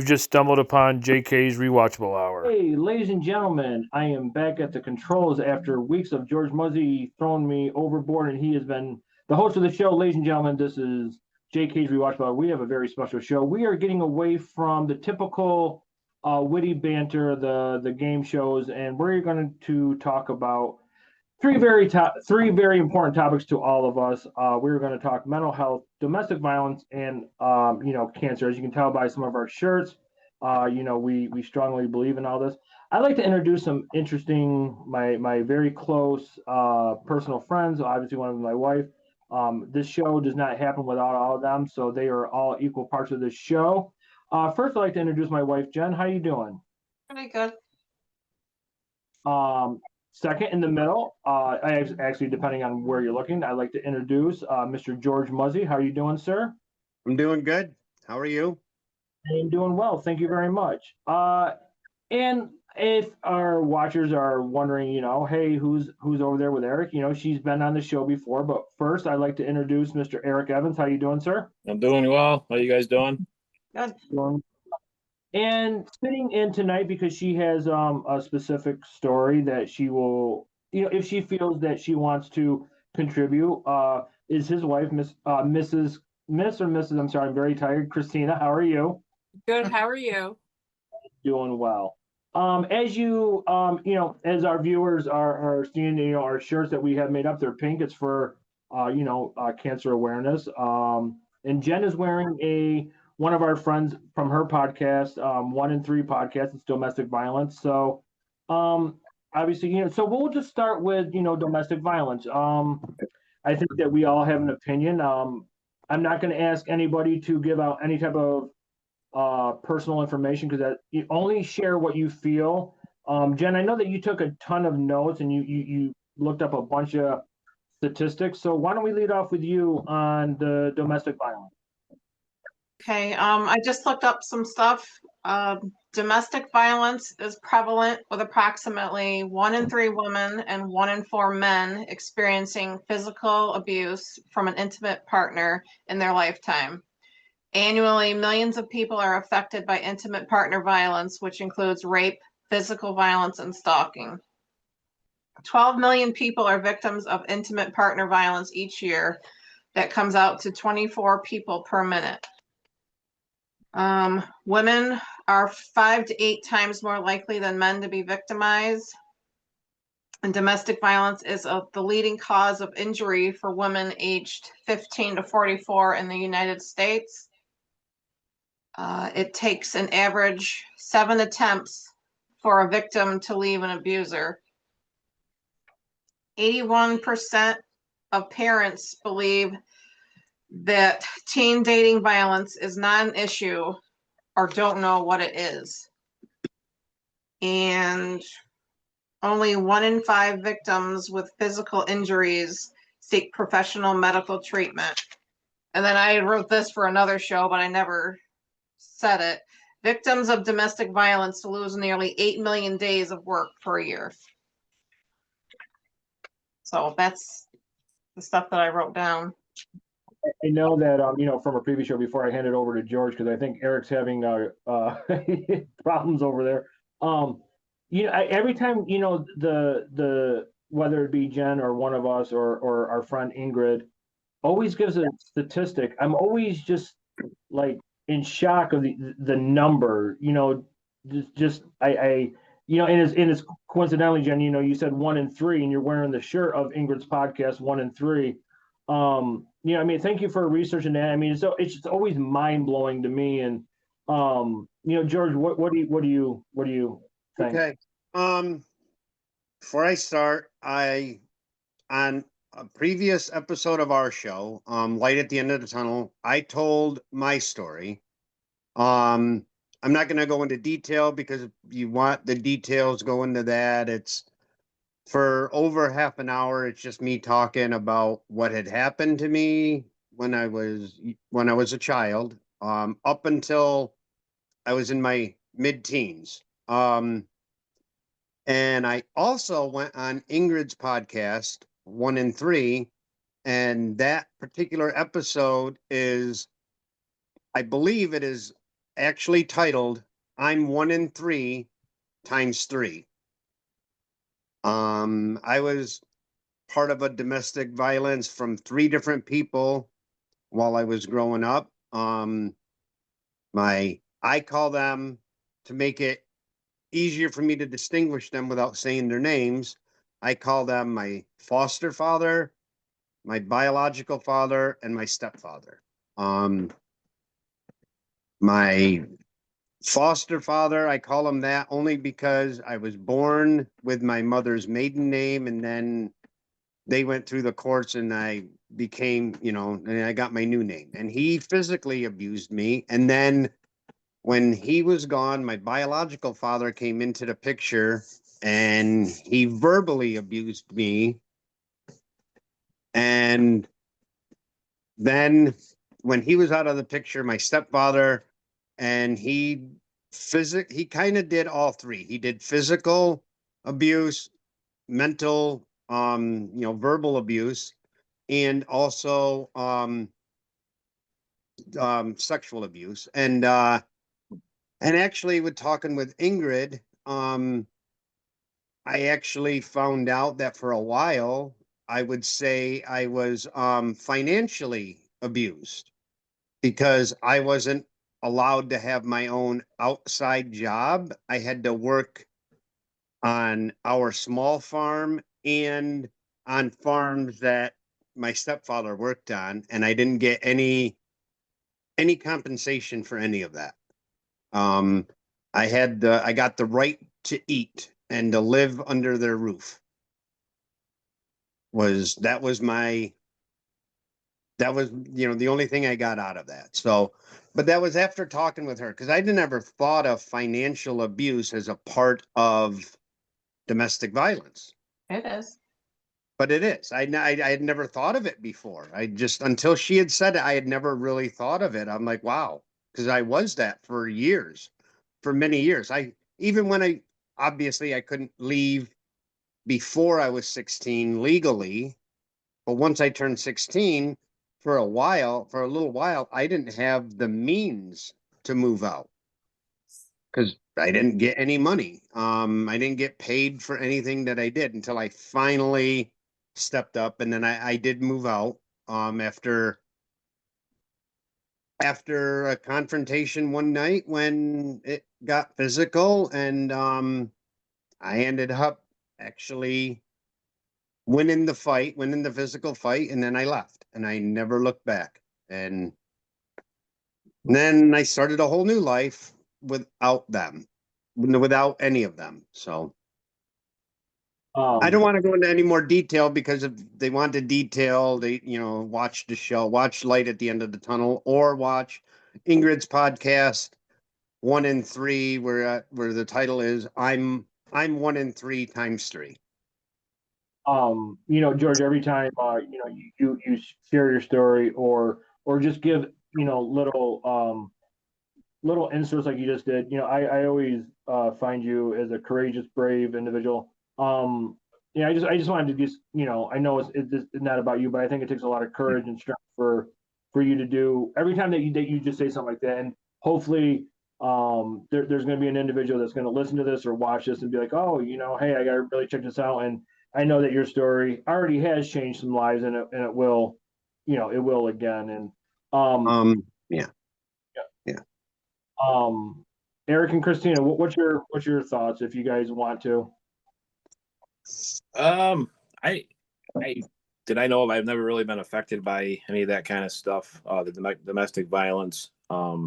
You've just stumbled upon JK's Rewatchable Hour. Hey, ladies and gentlemen, I am back at the controls after weeks of George Muzzy throwing me overboard, and he has been the host of the show. Ladies and gentlemen, this is JK's Rewatchable Hour. We have a very special show. We are getting away from the typical witty banter, the game shows, and we're going to talk about three very important topics to all of us. We're going to talk mental health, domestic violence, and cancer. As you can tell by some of our shirts, we strongly believe in all this. I'd like to introduce some interesting my very close personal friends. Obviously, one of them, my wife. This show does not happen without all of them, so they are all equal parts of this show. First, I'd like to introduce my wife, Jen. How you doing? Pretty good. Second in the middle, actually, depending on where you're looking, I'd like to introduce Mr. George Muzzy. How are you doing, sir? I'm doing good. How are you? I am doing well. Thank you very much. And if our watchers are wondering, hey, who's over there with Eric? She's been on the show before. But first, I'd like to introduce Mr. Eric Evans. How you doing, sir? I'm doing well. How you guys doing? Good. And sitting in tonight because she has a specific story that she will, if she feels that she wants to contribute, is his wife, Miss or Mrs. I'm sorry, I'm very tired. Christina, how are you? Good. How are you? Doing well. As you, as our viewers are seeing, our shirts that we have made up, they're pink. It's for, cancer awareness. And Jen is wearing one of our friends from her podcast, 1 in 3 podcast. It's domestic violence. So, obviously, so we'll just start with, domestic violence. I think that we all have an opinion. I'm not going to ask anybody to give out any type of personal information because you only share what you feel. Jen, I know that you took a ton of notes and you looked up a bunch of statistics. So why don't we lead off with you on the domestic violence? Okay. I just looked up some stuff. Domestic violence is prevalent with approximately 1 in 3 women and 1 in 4 men experiencing physical abuse from an intimate partner in their lifetime. Annually, millions of people are affected by intimate partner violence, which includes rape, physical violence, and stalking. 12 million people are victims of intimate partner violence each year. That comes out to 24 people per minute. Women are 5 to 8 times more likely than men to be victimized. And domestic violence is the leading cause of injury for women aged 15 to 44 in the United States. It takes an average 7 attempts for a victim to leave an abuser. 81% of parents believe that teen dating violence is not an issue or don't know what it is. And only 1 in 5 victims with physical injuries seek professional medical treatment. And then I wrote this for another show, but I never said it. Victims of domestic violence lose nearly 8 million days of work per year. So that's the stuff that I wrote down. I know that from a previous show before I hand it over to George because I think Eric's having problems over there. Every time the whether it be Jen or one of us or our friend Ingrid always gives a statistic. I'm always just like in shock of the number. And it's coincidentally, Jen. You said 1 in 3, and you're wearing the shirt of Ingrid's podcast, 1 in 3. Thank you for researching that. It's just always mind blowing to me. And George, what do you think? Okay. Before I start, on a previous episode of our show, Light at the End of the Tunnel, I told my story. I'm not going to go into detail because if you want the details, go into that. It's for over half an hour. It's just me talking about what had happened to me when I was a child, up until I was in my mid-teens. And I also went on Ingrid's podcast, 1 in 3, and that particular episode is, I believe it is actually titled, I'm 1 in 3 times 3. I was part of a domestic violence from 3 different people while I was growing up. I call them, to make it easier for me to distinguish them without saying their names, I call them my foster father, my biological father, and my stepfather. My foster father, I call him that only because I was born with my mother's maiden name, and then they went through the courts and I became, and I got my new name. And he physically abused me. And then when he was gone, my biological father came into the picture and he verbally abused me. And then when he was out of the picture, my stepfather, and he kind of did all 3. He did physical abuse, mental, verbal abuse, and also sexual abuse. And actually, with talking with Ingrid, I actually found out that for a while, I would say I was financially abused because I wasn't allowed to have my own outside job. I had to work on our small farm and on farms that my stepfather worked on, and I didn't get any compensation for any of that. I got the right to eat and to live under their roof. That was the only thing I got out of that. So, but that was after talking with her, because I never thought of financial abuse as a part of domestic violence. It is. But it is. I had never thought of it before. Until she had said it, I had never really thought of it. I'm like, wow, because I was that for years, for many years. Even when obviously I couldn't leave before I was 16 legally, but once I turned 16, for a little while, I didn't have the means to move out because I didn't get any money. I didn't get paid for anything that I did until I finally stepped up, and then I did move out after a confrontation one night when it got physical, and I ended up actually winning the physical fight, and then I left and I never looked back. And then I started a whole new life without any of them. So I don't want to go into any more detail, because if they want the detail, they, watch the show, watch Light at the End of the Tunnel, or watch Ingrid's podcast, 1 in 3, where the title is I'm 1 in 3 times 3. George, every time you share your story or just give little inserts like you just did, I always find you as a courageous, brave individual. I just wanted to I know it's not about you, but I think it takes a lot of courage and strength for you to do every time that you just say something like that. And hopefully there's going to be an individual that's going to listen to this or watch this and be like, oh, hey, I got to really check this out. And I know that your story already has changed some lives, and it will, it will again. And Yeah. Eric and Christina, what's your thoughts, if you guys want to? I know I've never really been affected by any of that kind of stuff, the domestic violence,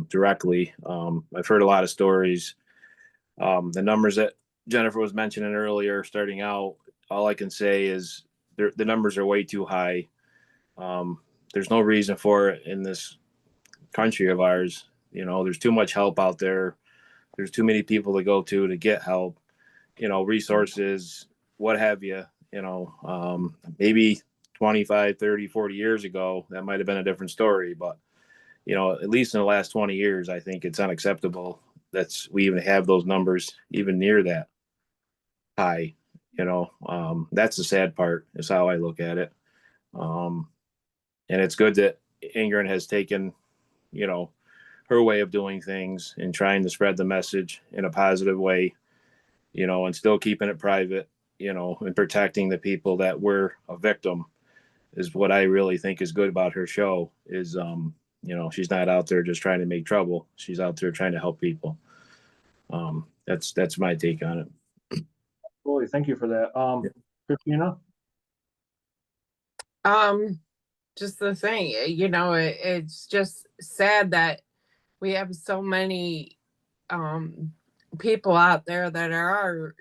directly. I've heard a lot of stories. The numbers that Jennifer was mentioning earlier, starting out, all I can say is the numbers are way too high. There's no reason for it in this country of ours. There's too much help out there. There's too many people to go to get help, resources, what have you. Maybe 25, 30, 40 years ago, that might have been a different story. But, at least in the last 20 years, I think it's unacceptable that we even have those numbers even near that high. That's the sad part, is how I look at it. And it's good that Ingrid has taken, her way of doing things and trying to spread the message in a positive way, and still keeping it private, and protecting the people that were a victim is what I really think is good about her show is, she's not out there just trying to make trouble. She's out there trying to help people. That's my take on it. Absolutely. Thank you for that. Christina? Just the thing, it's just sad that we have so many people out there that are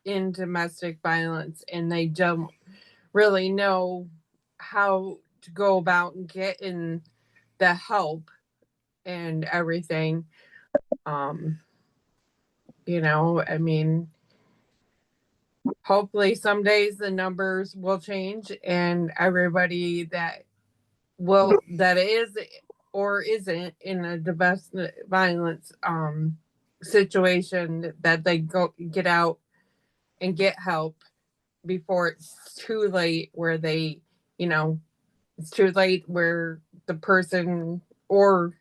in domestic violence, and they don't really know how to go about getting the help and everything. I mean, hopefully some days the numbers will change and everybody that is or isn't in a domestic violence situation, that they get out and get help before it's too late, where it's too late where the person, or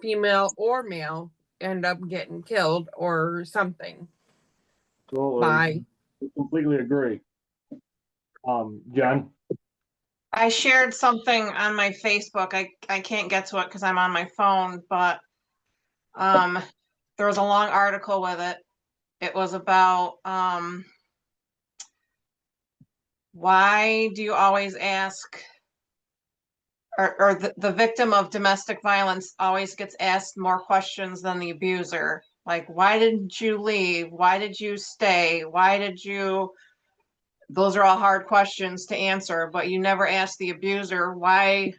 female or male, end up getting killed or something. Absolutely. Bye. I completely agree. Jen? I shared something on my Facebook. I can't get to it because I'm on my phone, but there was a long article with it. It was about why do you always ask, or the victim of domestic violence always gets asked more questions than the abuser. Like, why didn't you leave? Why did you stay? Those are all hard questions to answer, but you never ask the abuser, why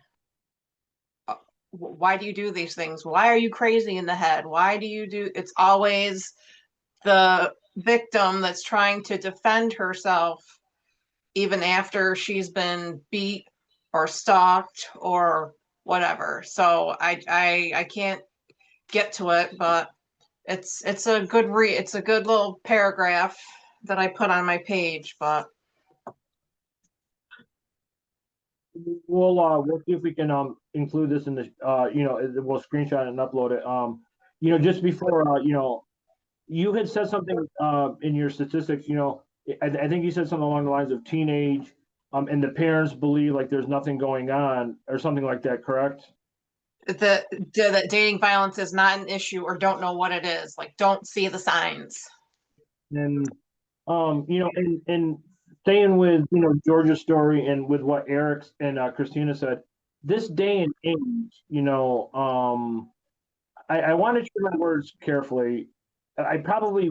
do you do these things? Why are you crazy in the head? It's always the victim that's trying to defend herself, even after she's been beat or stalked or whatever. So I can't get to it, but it's a good it's a good little paragraph that I put on my page, but we'll see if we can include this in the we'll screenshot it and upload it. Just before you had said something in your statistics. I think you said something along the lines of teenage and the parents believe like there's nothing going on or something like that, correct? that dating violence is not an issue, or don't know what it is, like don't see the signs. And and staying with Georgia's story and with what Eric and Christina said, this day and age, I want to choose my words carefully. I probably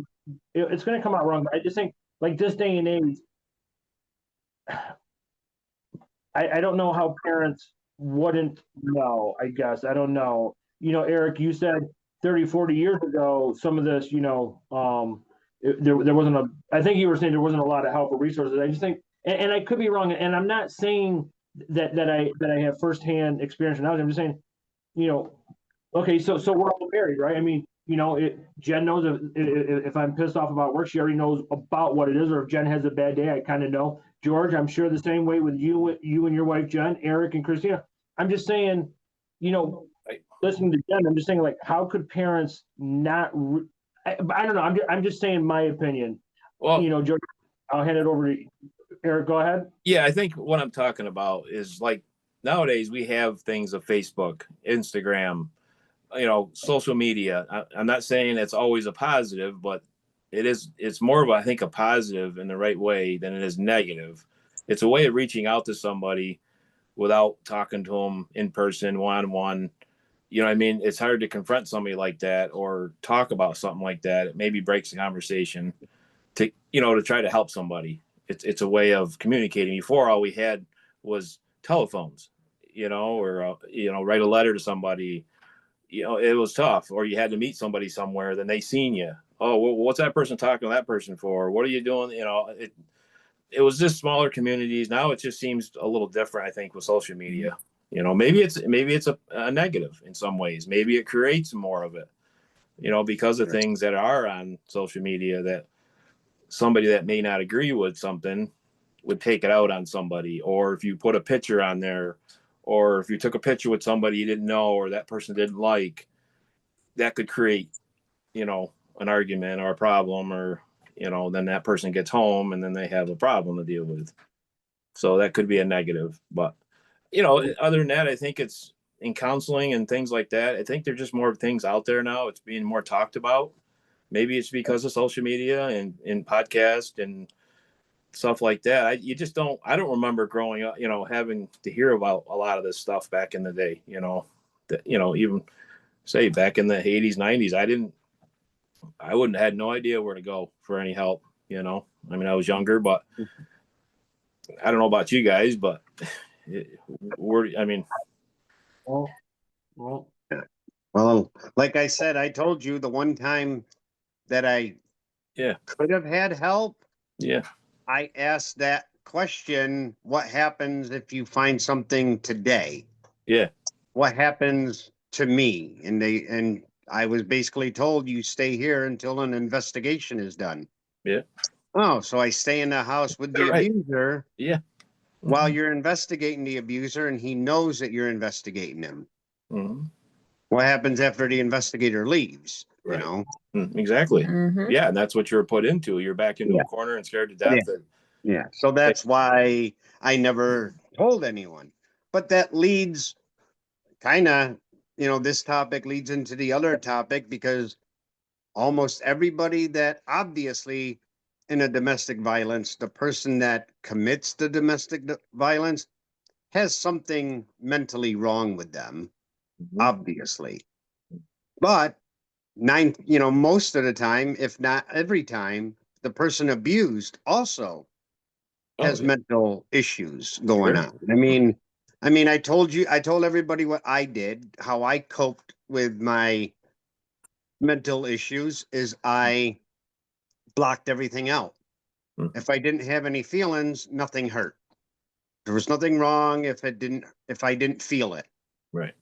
it's going to come out wrong, but I just think like this day and age, I don't know how parents wouldn't know. I guess I don't know. Eric, you said 30, 40 years ago, some of this, there wasn't I think you were saying there wasn't a lot of help or resources. I just think, and I could be wrong, and I'm not saying that I have firsthand experience. I'm just saying, okay, so we're all married, right? I mean, Jen knows if I'm pissed off about work, she already knows about what it is, or if Jen has a bad day, I kind of know. George, I'm sure the same way with you and your wife, Jen, Eric, and Christina. I'm just saying, listening to Jen, I'm just saying, like, how could parents not? I don't know. I'm just saying my opinion. Well, George, I'll hand it over to Eric. Go ahead. Yeah, I think what I'm talking about is like nowadays we have things of Facebook, Instagram, social media. I'm not saying it's always a positive, but it's more of, I think, a positive in the right way than it is negative. It's a way of reaching out to somebody without talking to them in person, one-on-one. I mean, it's hard to confront somebody like that or talk about something like that. It maybe breaks the conversation to try to help somebody. It's a way of communicating. Before, all we had was telephones, or write a letter to somebody. It was tough, or you had to meet somebody somewhere, then they seen you. Oh, well, what's that person talking to that person for? What are you doing? It was just smaller communities. Now it just seems a little different, I think, with social media. Maybe it's a negative in some ways. Maybe it creates more of it, because of things that are on social media, that somebody that may not agree with something would take it out on somebody. Or if you put a picture on there, or if you took a picture with somebody you didn't know or that person didn't like, that could create, an argument or a problem, or, then that person gets home and then they have a problem to deal with. So that could be a negative. But, other than that, I think it's in counseling and things like that. I think there's just more things out there now. It's being more talked about. Maybe it's because of social media and podcast and stuff like that. I don't remember growing up, having to hear about a lot of this stuff back in the day, even say back in the 80s, 90s, I wouldn't have had no idea where to go for any help, I mean, I was younger, but I don't know about you guys, but Well, like I said, I told you the one time that I could have had help. Yeah. I asked that question, what happens if you find something today? Yeah. What happens to me? And I was basically told, you stay here until an investigation is done. Yeah. Oh, so I stay in the house with the abuser. Yeah. While you're investigating the abuser and he knows that you're investigating him. Mm-hmm. What happens after the investigator leaves? Right. You know? Exactly. Mhm. Yeah. And that's what you're put into. You're back into a corner and scared to death. Yeah. So that's why I never told anyone. But that leads kind of, this topic leads into the other topic, because almost everybody that obviously in a domestic violence, the person that commits the domestic violence has something mentally wrong with them, obviously. But most of the time, if not every time, the person abused also has mental issues going on. I told everybody what I did, how I coped with my mental issues is I blocked everything out. If I didn't have any feelings, nothing hurt. There was nothing wrong if I didn't feel it. Right.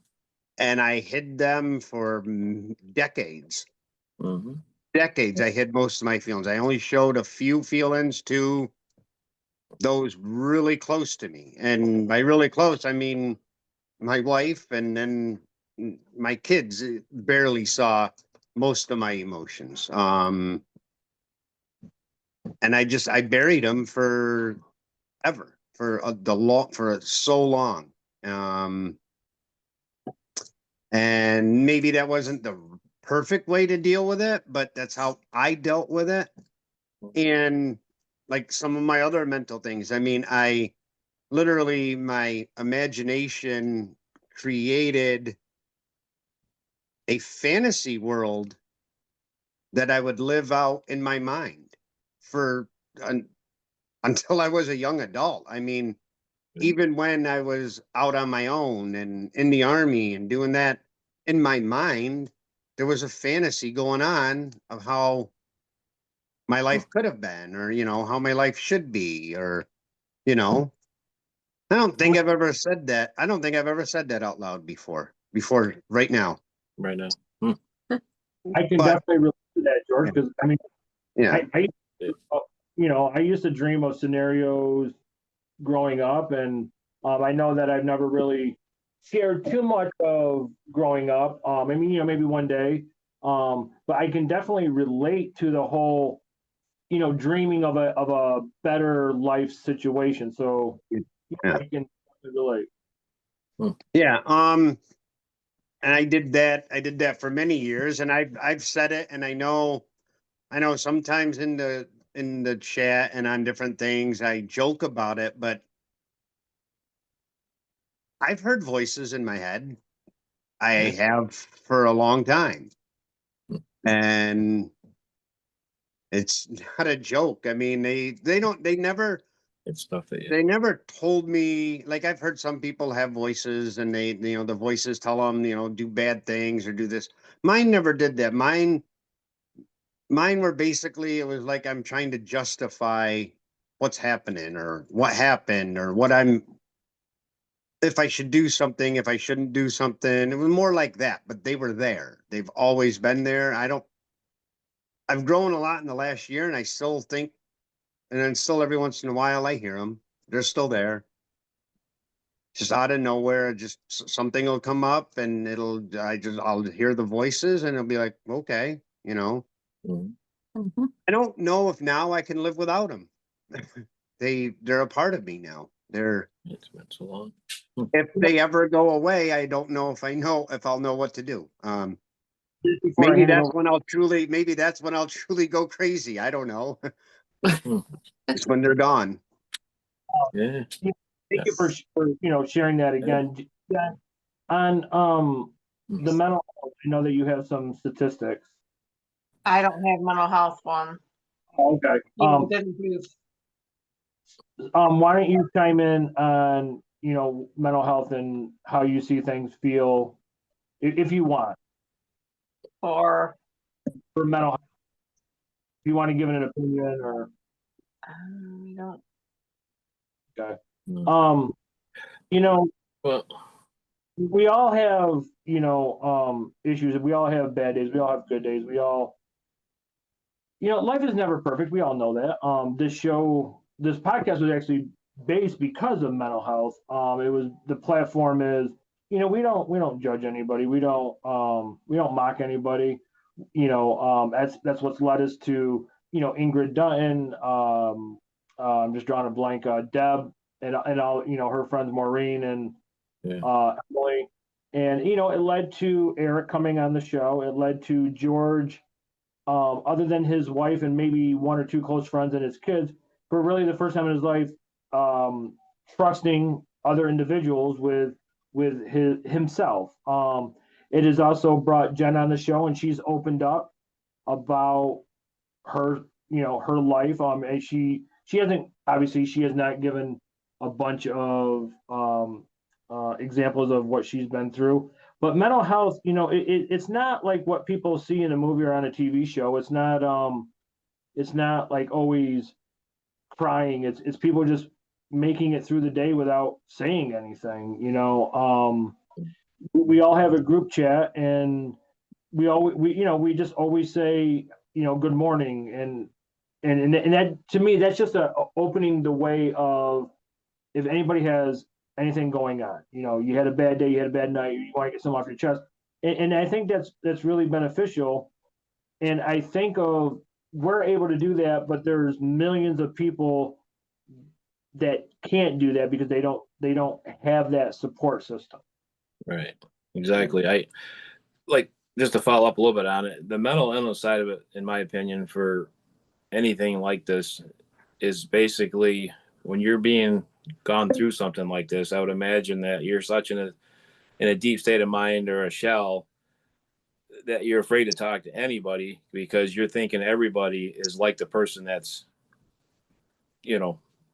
And I hid them for decades. Mm-hmm. Decades. I hid most of my feelings. I only showed a few feelings to those really close to me. And by really close, I mean my wife, and then my kids barely saw most of my emotions. And I buried them for so long. And maybe that wasn't the perfect way to deal with it, but that's how I dealt with it. And like some of my other mental things, I literally, my imagination created a fantasy world that I would live out in my mind until I was a young adult. Even when I was out on my own and in the army and doing that, in my mind, there was a fantasy going on of how my life could have been, or, how my life should be, or, I don't think I've ever said that. I don't think I've ever said that out loud before right now. Right now. I can definitely relate to that, George, because Yeah. I used to dream of scenarios growing up, and I know that I've never really shared too much of growing up. Maybe one day, but I can definitely relate to the whole, dreaming of a better life situation. So I can relate. Yeah. And I did that for many years, and I've said it, and I know sometimes in the chat and on different things I joke about it, but I've heard voices in my head. I have for a long time. And it's not a joke. They never It's stuff that they never told me, like, I've heard some people have voices and they, the voices tell them, do bad things or do this. Mine never did that. Mine were basically, it was like I'm trying to justify what's happening or what happened or if I should do something, if I shouldn't do something. It was more like that, but they were there. They've always been there. I've grown a lot in the last year, and I still think, and then still every once in a while I hear them. They're still there. just out of nowhere, just something will come up and I'll hear the voices and it'll be like, okay, you know. I don't know if now I can live without them. They're a part of me now. It's been so long. If they ever go away, I don't know if I'll know what to do. Before I hand it over, Maybe that's when I'll truly go crazy. I don't know. It's when they're gone. Yeah. thank you for sharing that again. Yeah. On the mental health, I know that you have some statistics. I don't have mental health one. Okay. You didn't use. Why don't you chime in on mental health and how you see things feel, if you want, Or for mental health. If you want to give it an opinion or you don't. okay. Mm. Well, We all have issues. We all have bad days. We all have good days. We all life is never perfect. We all know that. This podcast was actually based because of mental health. The platform is, we don't judge anybody. We don't mock anybody. That's what's led us to, Ingrid Dutton. I'm just drawing a blank. Deb and all, her friends Maureen and Emily. And it led to Eric coming on the show. It led to George, other than his wife and maybe one or two close friends and his kids, for really the first time in his life, trusting other individuals with himself. It has also brought Jen on the show, and she's opened up about her her life. And she has not given a bunch of examples of what she's been through. But mental health, it's not like what people see in a movie or on a TV show. It's not like always crying. It's people just making it through the day without saying anything. We all have a group chat, and we just always say good morning, and that, to me, that's just opening the way of, if anybody has anything going on, you had a bad day, you had a bad night, you want to get something off your chest, and I think that's really beneficial. And I think we're able to do that, but there's millions of people that can't do that because they don't have that support system. right. Exactly. I like, just to follow up a little bit on it, the mental illness side of it, in my opinion, for anything like this, is basically when you're being gone through something like this, I would imagine that you're such in a deep state of mind or a shell that you're afraid to talk to anybody because you're thinking everybody is like the person that's,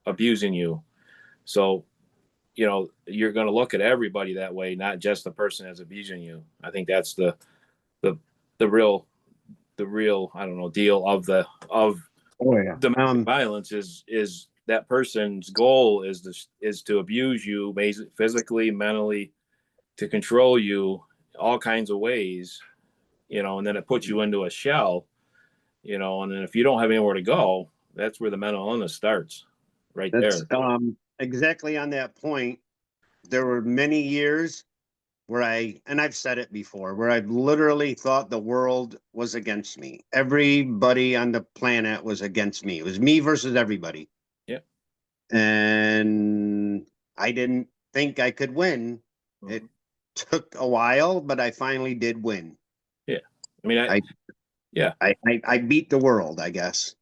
abusing you. So, you're going to look at everybody that way, not just the person that's abusing you. I think that's the real, I don't know, deal of domestic violence is that person's goal is to abuse you, physically, mentally, to control you all kinds of ways, and then it puts you into a shell, and then if you don't have anywhere to go, that's where the mental illness starts, right there. Exactly on that point. There were many years where I've said it before, where I've literally thought the world was against me. Everybody on the planet was against me. It was me versus everybody. Yeah. And I didn't think I could win. Mm-hmm. It took a while, but I finally did win. Yeah. I mean, I beat the world, I guess.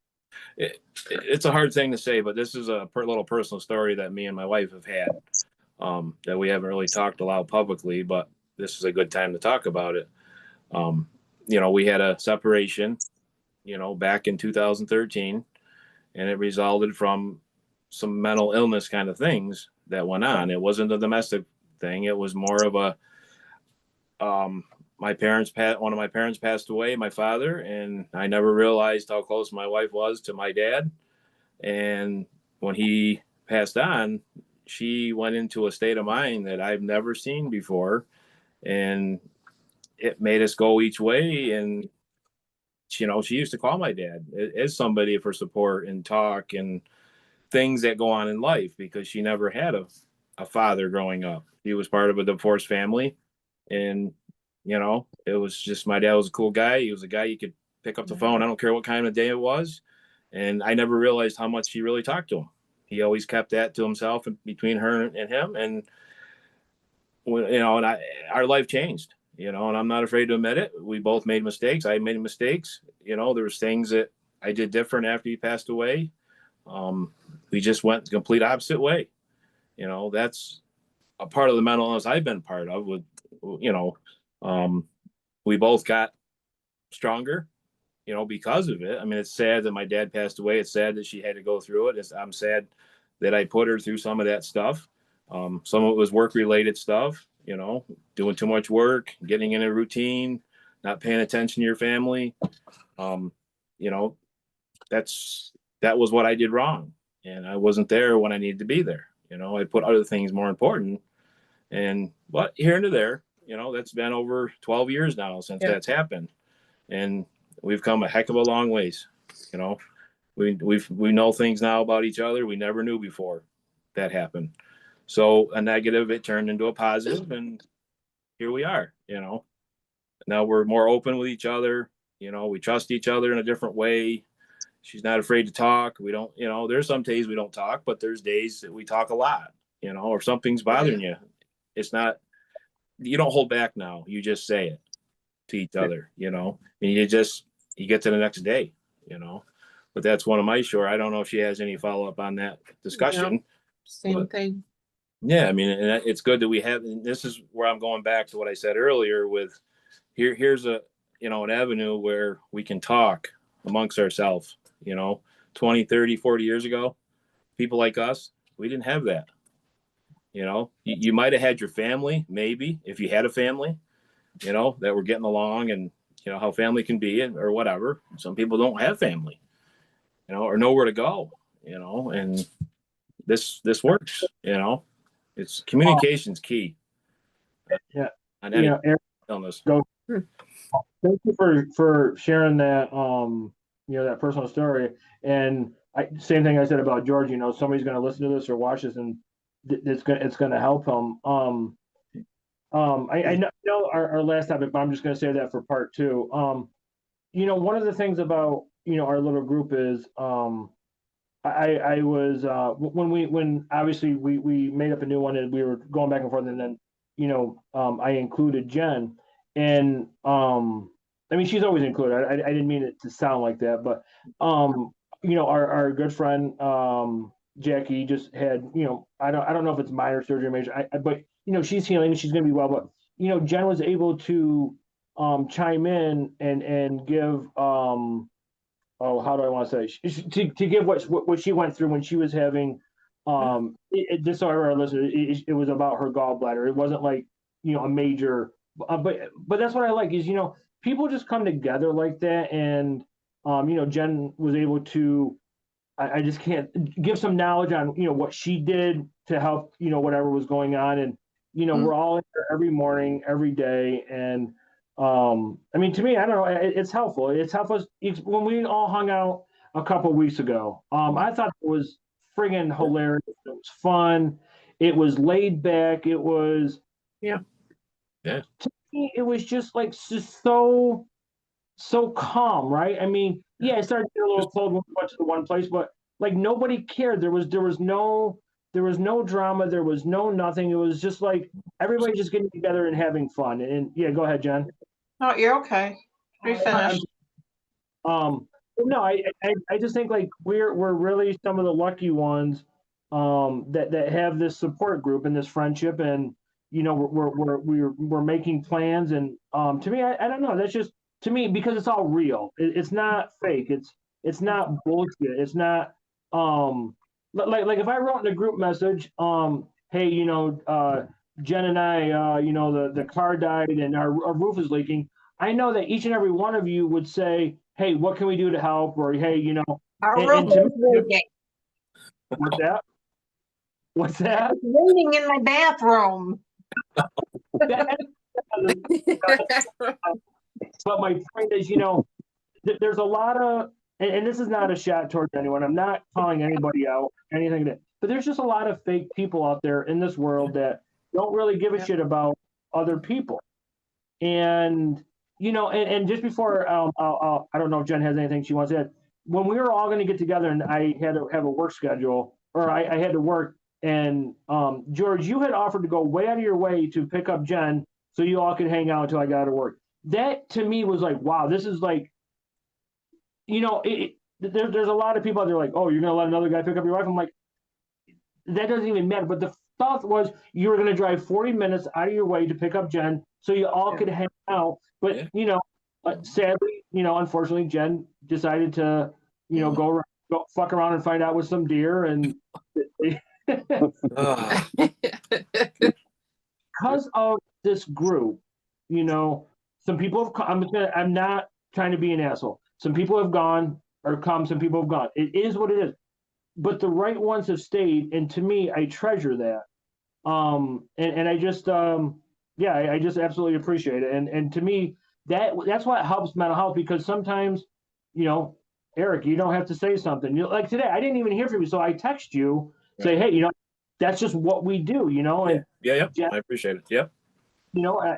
It's a hard thing to say, but this is a little personal story that me and my wife have had, that we haven't really talked a lot publicly, but this is a good time to talk about it. We had a separation, back in 2013, and it resulted from some mental illness kind of things that went on. It wasn't a domestic thing. It was more of a, one of my parents passed away, my father, and I never realized how close my wife was to my dad. And when he passed on, she went into a state of mind that I've never seen before. And it made us go each way. And, she used to call my dad as somebody for support and talk and things that go on in life, because she never had a father growing up. He was part of a divorced family, and it was just, my dad was a cool guy. He was a guy you could pick up the phone. I don't care what kind of day it was, and I never realized how much he really talked to him. He always kept that to himself and between her and him, and our life changed. And I'm not afraid to admit it. We both made mistakes. I made mistakes. There was things that I did different after he passed away. We just went the complete opposite way. That's a part of the mental illness I've been part of. We both got stronger, because of it. I mean, it's sad that my dad passed away. It's sad that she had to go through it. I'm sad that I put her through some of that stuff. Some of it was work-related stuff, doing too much work, getting in a routine, not paying attention to your family. That was what I did wrong. And I wasn't there when I needed to be there. I put other things more important. But here and there, that's been over 12 years now since that's happened. And we've come a heck of a long ways. We know things now about each other we never knew before that happened. So a negative, it turned into a positive, and here we are. Now we're more open with each other. We trust each other in a different way. She's not afraid to talk. We don't, there's some days we don't talk, but there's days that we talk a lot, or something's bothering you. It's not, you don't hold back now. You just say it to each other, and you get to the next day, but that's one of my short. I don't know if she has any follow up on that discussion. No, same thing. Yeah. I mean, and it's good that we have, and this is where I'm going back to what I said earlier with here's an avenue where we can talk amongst ourselves. 20, 30, 40 years ago, people like us, we didn't have that. You might have had your family, maybe, if you had a family, that were getting along, and how family can be, or whatever. Some people don't have family, or nowhere to go, and this works. It's communication's key. Yeah. On any Eric, illness. thank you for sharing that that personal story. And same thing I said about George. Somebody's going to listen to this or watch this, and it's going to help him. I know our last topic, but I'm just going to say that for part two. One of the things about our little group is I was when obviously we made up a new one, and we were going back and forth, and then I included Jen, and I mean, she's always included. I didn't mean it to sound like that, but our good friend Jackie just had I don't know if it's minor surgery or major, but she's healing, she's going to be well. But Jen was able to chime in and give how do I want to say, to give what she went through when she was having just so our listeners, it was about her gallbladder. It wasn't like a major, but that's what I like is people just come together like that, and Jen was able to I just can't give some knowledge on what she did to help whatever was going on, and we're all in there every morning, every day, and I mean, to me, I don't know, it's helpful. It's helpful. When we all hung out a couple weeks ago, I thought it was friggin' hilarious. It was fun. It was laid back. It was yeah. To me, it was just like so calm, right? I mean, yeah, it started to get a little cold when we went to the one place, but like nobody cared. There was no drama. There was no nothing. It was just like everybody just getting together and having fun. And yeah, go ahead, Jen. Oh, you're okay. Refinish. No, I just think like we're really some of the lucky ones that have this support group and this friendship, and we're making plans, and to me, I don't know, that's just to me because it's all real. It's not fake. It's not bullshit. It's not like if I wrote in a group message, hey, Jen and I, the car died and our roof is leaking. I know that each and every one of you would say, hey, what can we do to help? Or, hey, Our roof is leaking. What's that? What's that? It's raining in my bathroom. But my point is, there's a lot of, and this is not a shot towards anyone. I'm not calling anybody out, anything that, but there's just a lot of fake people out there in this world that don't really give a shit about other people. And, you know, and just before, I don't know if Jen has anything she wants to add. When we were all going to get together and I had to have a work schedule, or I had to work, and George, you had offered to go way out of your way to pick up Jen so you all could hang out until I got to work. That to me was like, wow, this is like, you know, there's a lot of people out there like, oh, you're going to let another guy pick up your wife? I'm like, that doesn't even matter. But the thought was you were going to drive 40 minutes out of your way to pick up Jen so you all could hang out. But, you know, sadly, you know, unfortunately, Jen decided to, you know, go fuck around and find out with some deer. And because of this group, you know, some people have come. I'm not trying to be an asshole. Some people have gone or come, some people have gone. It is what it is. But the right ones have stayed, and to me, I treasure that. And I just I just absolutely appreciate it. And to me, that's what helps mental health, because sometimes, you know, Eric, you don't have to say something. You know, like today, I didn't even hear from you, so I text you, say, hey, you know, that's just what we do, you know. And Jen, I appreciate it. Yeah, you know,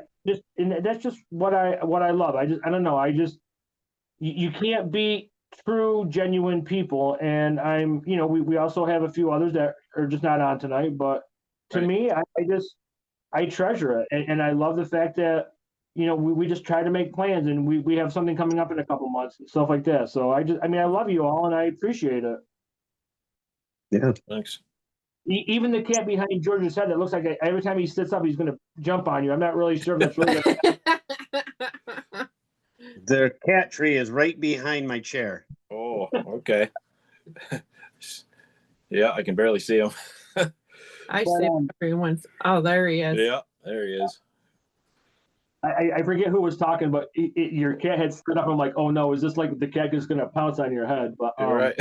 and that's just what I love. I don't know. You can't beat true, genuine people. And I'm, you know, we also have a few others that are just not on tonight, but to me, I treasure it. And I love the fact that, you know, we just try to make plans, and we have something coming up in a couple months and stuff like that. So I love you all, and I appreciate it. Yeah. Thanks. Even the cat behind George's head, that looks like every time he sits up, he's going to jump on you. I'm not really sure if that's really. The cat tree is right behind my chair. Oh, okay. Yeah, I can barely see him. I see everyone's. Oh, there he is. Yeah, there he is. I forget who was talking, but your cat had stood up. I'm like, oh no, is this like the cat is going to pounce on your head? But You're right.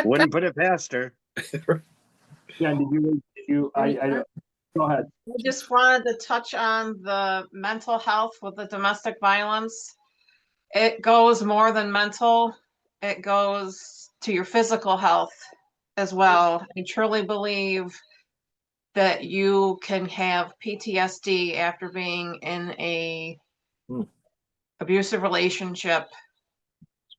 Wouldn't put it past her. Yeah, did you? Go ahead. I just wanted to touch on the mental health with the domestic violence. It goes more than mental. It goes to your physical health as well. I truly believe that you can have PTSD after being in a abusive relationship.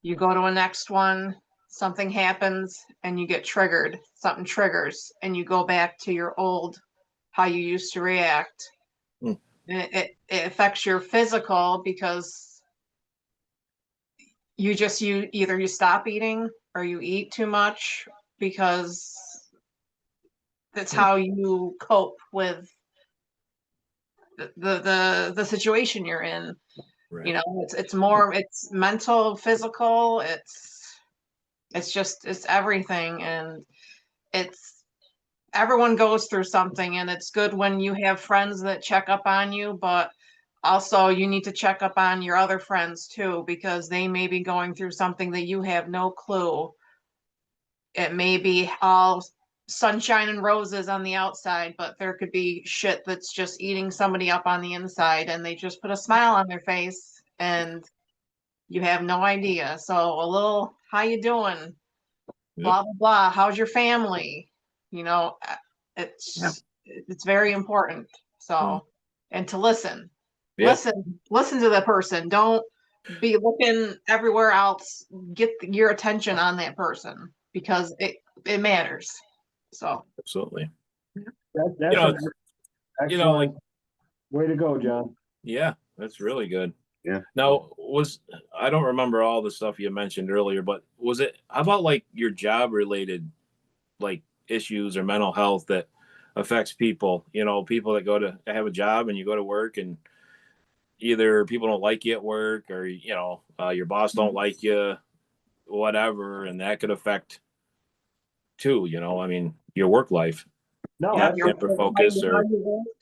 You go to a next one, something happens, and you get triggered. Something triggers, and you go back to your old, how you used to react. It affects your physical, because you either you stop eating or you eat too much, because that's how you cope with the situation you're in. Right. You know, it's mental, physical, it's everything. And everyone goes through something, and it's good when you have friends that check up on you, but also you need to check up on your other friends too, because they may be going through something that you have no clue. It may be all sunshine and roses on the outside, but there could be shit that's just eating somebody up on the inside, and they just put a smile on their face and you have no idea. So a little, how you doing? Blah, blah, blah. How's your family? You know, it's very important. So, and to listen, listen to the person. Don't be looking everywhere else. Get your attention on that person, because it matters. So absolutely. That's excellent. Way to go, John. Yeah, that's really good. Yeah. Now, I don't remember all the stuff you mentioned earlier, but how about like your job related like issues or mental health that affects people? You know, people that have a job, and you go to work, and either people don't like you at work, or you know, your boss don't like you, whatever, and that could affect too. You know, I mean, your work life. No, your focus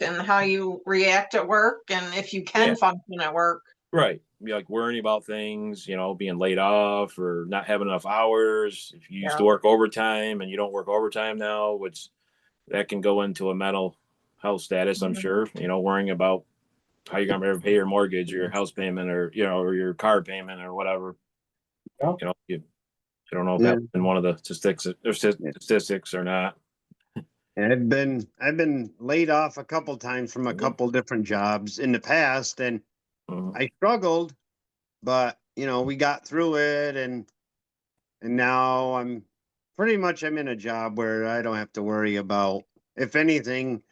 and how you react at work, and if you can function at work. Right. Be like worrying about things, you know, being laid off or not having enough hours. If you used to work overtime and you don't work overtime now, which that can go into a mental health status, I'm sure, you know, worrying about how you're going to pay your mortgage or your house payment, or, you know, or your car payment or whatever. You know, I don't know if Yeah. that's been one of the statistics or not. I've been laid off a couple times from a couple different jobs in the past, and Mhm. I struggled, but we got through it, and now I'm in a job where I don't have to worry about, if anything,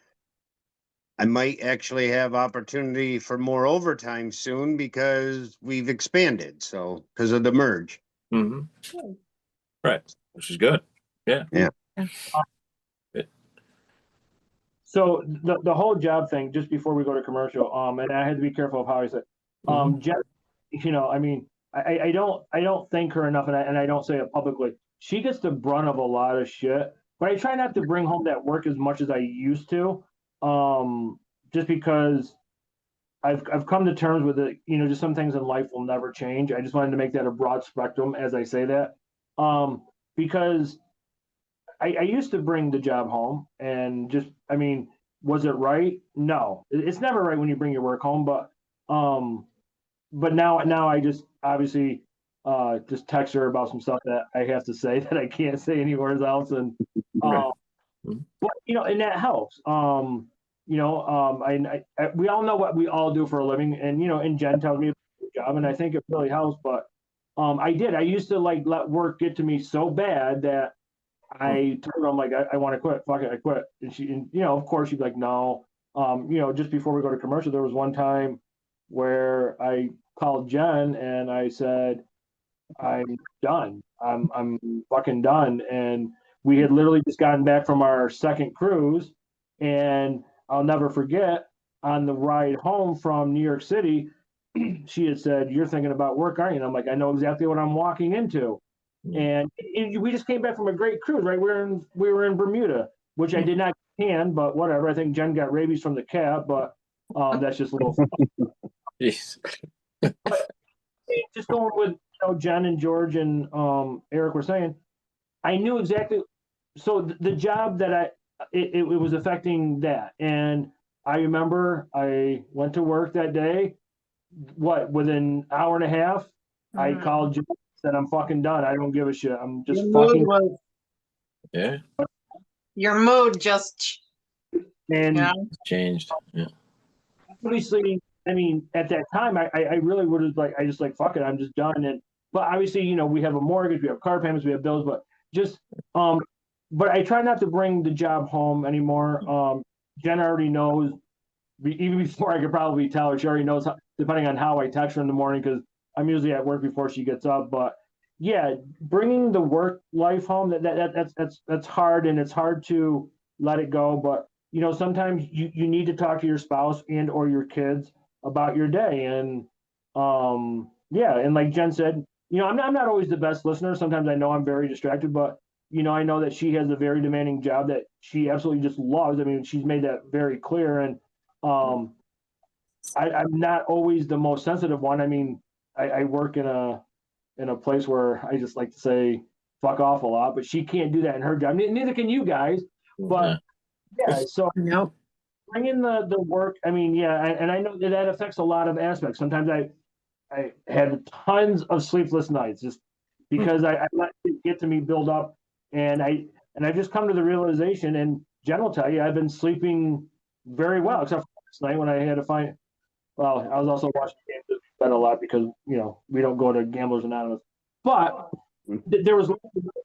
I might actually have opportunity for more overtime soon because we've expanded. So because of the merge. Mhm. Right, which is good. Yeah. Yeah. So the whole job thing, just before we go to commercial, and I had to be careful of how I said, Jen, I mean, I don't thank her enough, and I don't say it publicly. She gets the brunt of a lot of shit, but I try not to bring home that work as much as I used to, just because I've come to terms with it. Just some things in life will never change. I just wanted to make that a broad spectrum as I say that, because I used to bring the job home and I mean, was it right? No, it's never right when you bring your work home, but now I just obviously just text her about some stuff that I have to say that I can't say anywhere else, and Right. but and that helps. We all know what we all do for a living, and Jen tells me about the job, and I think it really helps. But I used to like let work get to me so bad that I told her, I'm like, I want to quit. Fuck it, I quit. And of course, she'd be like, no. Just before we go to commercial, there was one time where I called Jen and I said, I'm done. I'm fucking done. And we had literally just gotten back from our second cruise, and I'll never forget, on the ride home from New York City, she had said, "You're thinking about work, aren't you?" And I'm like, "I know exactly what I'm walking into." And we just came back from a great cruise, right? We were in Bermuda, which I did not can, but whatever. I think Jen got rabies from the cat, but that's just a little. Jeez. But just going with Jen and George and Eric were saying, I knew exactly. So the job that it was affecting that, and I remember I went to work that day. Within an hour and a half, I called Jen, said, I'm fucking done. I don't give a shit. I'm just fucking. Yeah. Your mood just, And Changed. Yeah. obviously, I mean, at that time, I really would have I just fuck it, I'm just done. And but obviously, we have a mortgage, we have car payments, we have bills, but just but I try not to bring the job home anymore. Jen already knows, even before I could probably tell her, she already knows, depending on how I text her in the morning, because I'm usually at work before she gets up. But yeah, bringing the work life home, that's hard, and it's hard to let it go. But sometimes you need to talk to your spouse and or your kids about your day, and yeah, and like Jen said, I'm not always the best listener. Sometimes I know I'm very distracted, but I know that she has a very demanding job that she absolutely just loves. I mean, she's made that very clear, and I'm not always the most sensitive one. I mean, I work in a place where I just like to say fuck off a lot, but she can't do that in her job. Neither can you guys. But yeah, so Nope. bring in the work. I mean, yeah, and I know that affects a lot of aspects. Sometimes I had tons of sleepless nights just because I let it get to me, build up, and I've just come to the realization. And Jen will tell you, I've been sleeping very well, except for last night when I had to find. Well, I was also watching games with Ben a lot because we don't go to Gamblers Anonymous. But there was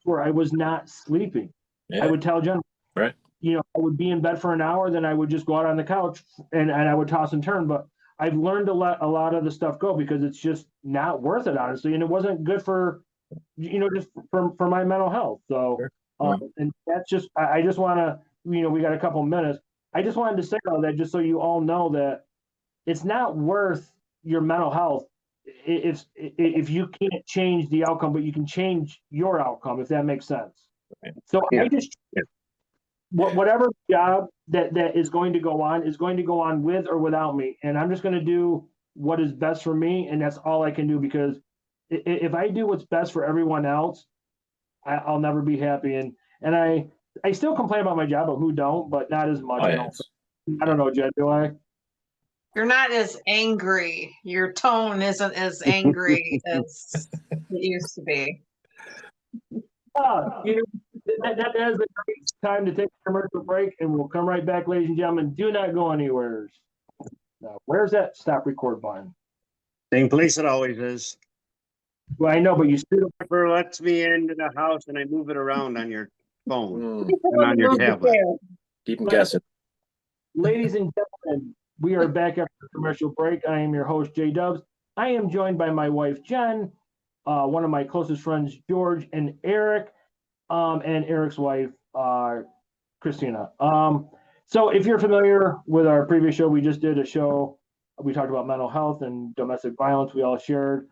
where I was not sleeping. Yeah. I would tell Jen, Right. I would be in bed for an hour, then I would just go out on the couch and I would toss and turn. But I've learned to let a lot of the stuff go because it's just not worth it, honestly, and it wasn't good for just for my mental health. So, and that's just I just want to we got a couple minutes. I just wanted to say all that just so you all know that it's not worth your mental health if you can't change the outcome, but you can change your outcome, if that makes sense. Right. So I just whatever job that is going to go on with or without me, and I'm just going to do what is best for me, and that's all I can do, because if I do what's best for everyone else, I'll never be happy. And I still complain about my job, but who don't? But not as much. Oh, I don't know, Jed, do I? you're not as angry. Your tone isn't as angry as it used to be. You know, that is a great time to take a commercial break, and we'll come right back, ladies and gentlemen. Do not go anywhere. Now, where's that stop record button? Same place it always is. Well, I know, but you still Never lets me into the house and I move it around on your phone Mm, and on your tablet. keep 'em guessing. Ladies and gentlemen, we are back after the commercial break. I am your host, JK'z. I am joined by my wife, Jen, one of my closest friends, George, and Eric, and Eric's wife, Christina. So if you're familiar with our previous show, we just did a show. We talked about mental health and domestic violence. We all shared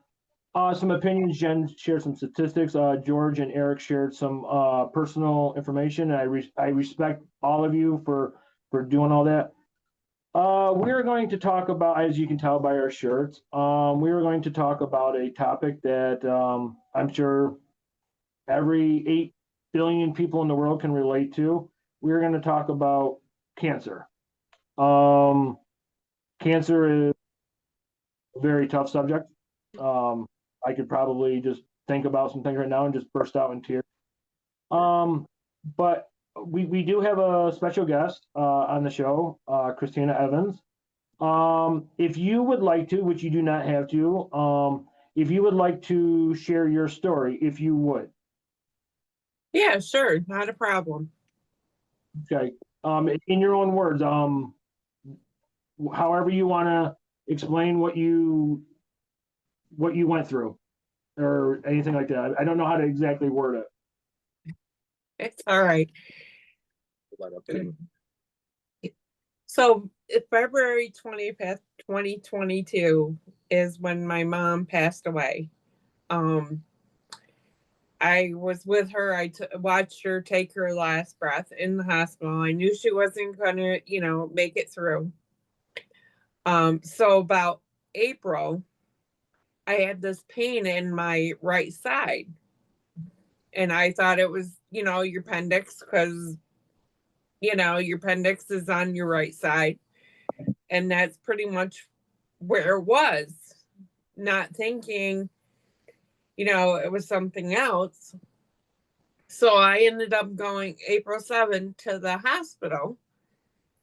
some opinions. Jen shared some statistics. George and Eric shared some personal information. And I respect all of you for doing all that. We're going to talk about, as you can tell by our shirts, we are going to talk about a topic that I'm sure every 8 billion people in the world can relate to. We're going to talk about cancer. Cancer is a very tough subject. I could probably just think about some things right now and just burst out in tears. But we do have a special guest on the show, Christina Evans. If you would like to, which you do not have to, if you would like to share your story, if you would. Yeah, sure, not a problem. Okay. In your own words, however you want to explain what you went through or anything like that. I don't know how to exactly word it. It's all right. So February 25th, 2022 is when my mom passed away. I was with her. I watched her take her last breath in the hospital. I knew she wasn't going to, make it through. So about April, I had this pain in my right side. And I thought it was, your appendix, because, your appendix is on your right side. And that's pretty much where it was. Not thinking, it was something else. So I ended up going April 7th to the hospital,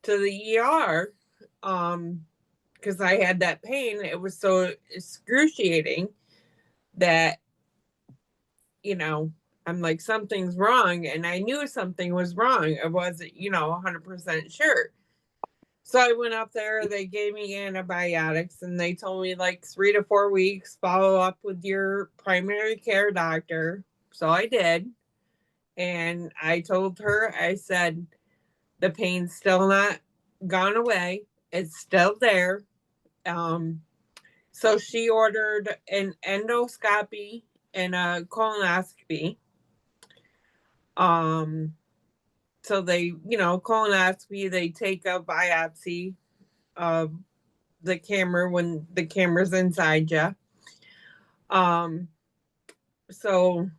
to the ER, because I had that pain. It was so excruciating that, I'm like, something's wrong. And I knew something was wrong. I wasn't, 100% sure. So I went up there, they gave me antibiotics, and they told me like 3 to 4 weeks, follow up with your primary care doctor. So I did. And I told her, I said, the pain's still not gone away. It's still there. So she ordered an endoscopy and a colonoscopy. So they, colonoscopy, they take a biopsy of the camera when the camera's inside you. So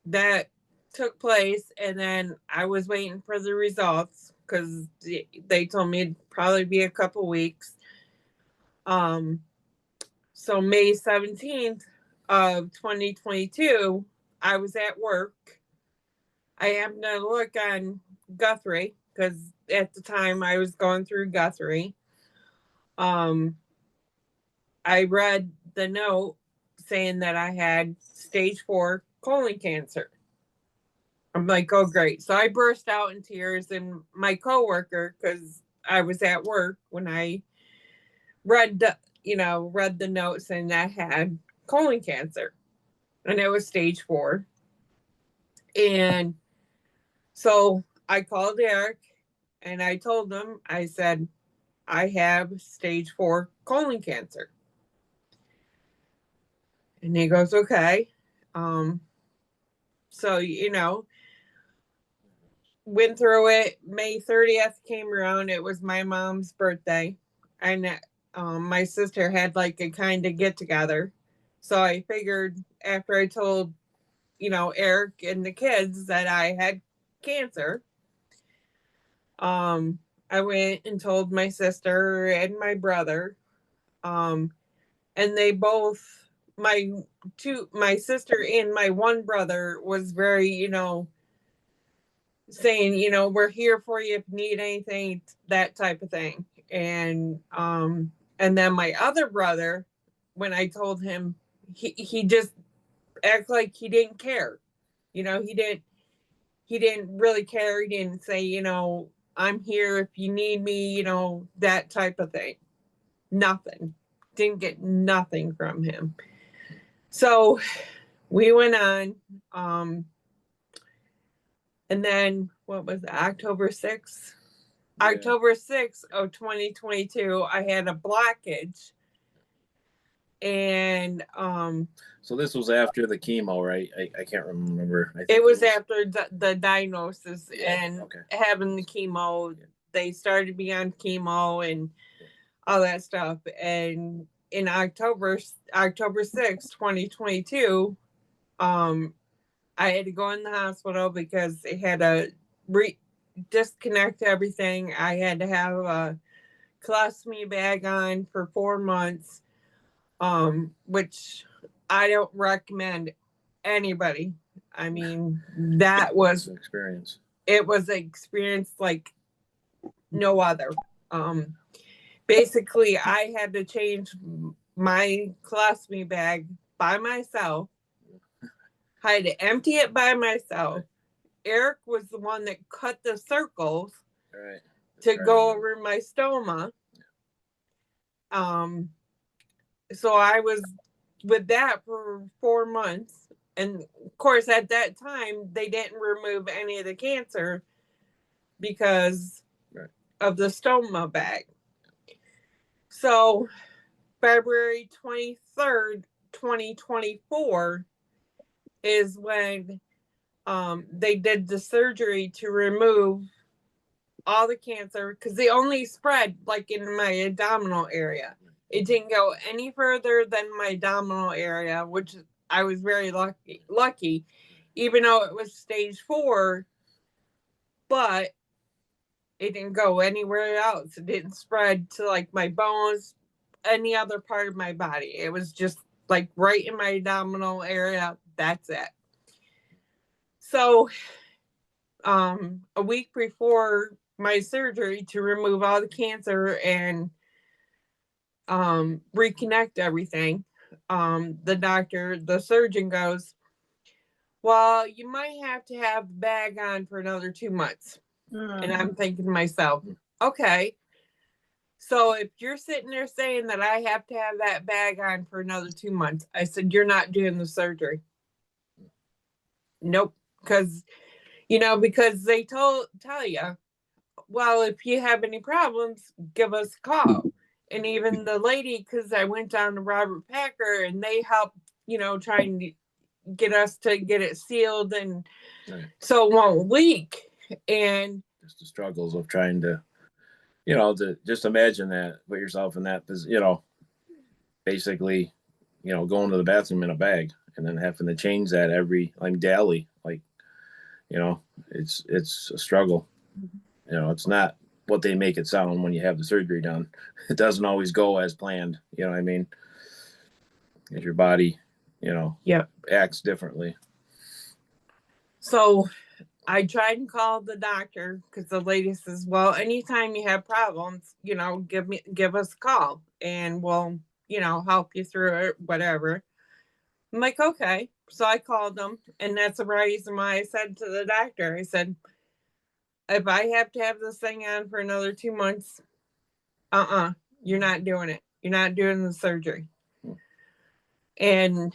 that took place, and then I was waiting for the results because they told me it'd probably be a couple weeks. So May 17th of 2022, I was at work. I happened to look on Guthrie because at the time I was going through Guthrie. I read the note saying that I had stage 4 colon cancer. I'm like, oh, great. So I burst out in tears, and my coworker, because I was at work when I read the note saying that I had colon cancer, and it was stage 4. And so I called Eric and I told him, I said, I have stage 4 colon cancer. And he goes, okay. So, went through it. May 30th came around. It was my mom's birthday. And my sister had like a kind of get together. So I figured after I told, Eric and the kids that I had cancer, I went and told my sister and my brother. And they both my sister and my one brother was very, saying, we're here for you if you need anything, that type of thing. And then my other brother, when I told him, he just act like he didn't care. He didn't really care. He didn't say, I'm here if you need me, that type of thing. Nothing. Didn't get nothing from him. So we went on, and then what was it, October 6th? Yeah. October 6th of 2022, I had a blockage. And so this was after the chemo, right? I can't remember. It was after the diagnosis and having the chemo. Yeah. They started me on chemo and all that stuff. And in October 6th, 2022, I had to go in the hospital because they had to disconnect everything. I had to have a colostomy bag on for 4 months, which I don't recommend anybody. I mean, that was an experience. It was an experience like no other. Basically, I had to change my colostomy bag by myself. I had to empty it by myself. Eric was the one that cut the circles to go over my stoma. So I was with that for 4 months. And of course, at that time, they didn't remove any of the cancer because of the stoma bag. So February 23rd, 2024 is when they did the surgery to remove all the cancer, because they only spread like in my abdominal area. It didn't go any further than my abdominal area, which I was very lucky, even though it was stage 4, but it didn't go anywhere else. It didn't spread to like my bones, any other part of my body. It was just like right in my abdominal area. That's it. So a week before my surgery to remove all the cancer and reconnect everything, the surgeon goes, well, you might have to have the bag on for another 2 months. And I'm thinking to myself, okay, so if you're sitting there saying that I have to have that bag on for another 2 months, I said, you're not doing the surgery. Nope. Because they tell you, well, if you have any problems, give us a call. And even the lady, because I went down to Robert Packer and they helped, trying to get us to get it sealed and so it won't leak. And just the struggles of trying to, to just imagine that, put yourself in that, basically, going to the bathroom in a bag and then having to change that daily, it's a struggle. It's not what they make it sound when you have the surgery done. It doesn't always go as planned. You know what I mean? As your body, acts differently. So I tried and called the doctor because the lady says, well, anytime you have problems, give us a call and we'll, help you through it, whatever. I'm like, okay. So I called them, and that's the reason why I said to the doctor, I said, if I have to have this thing on for another 2 months, you're not doing it. You're not doing the surgery. And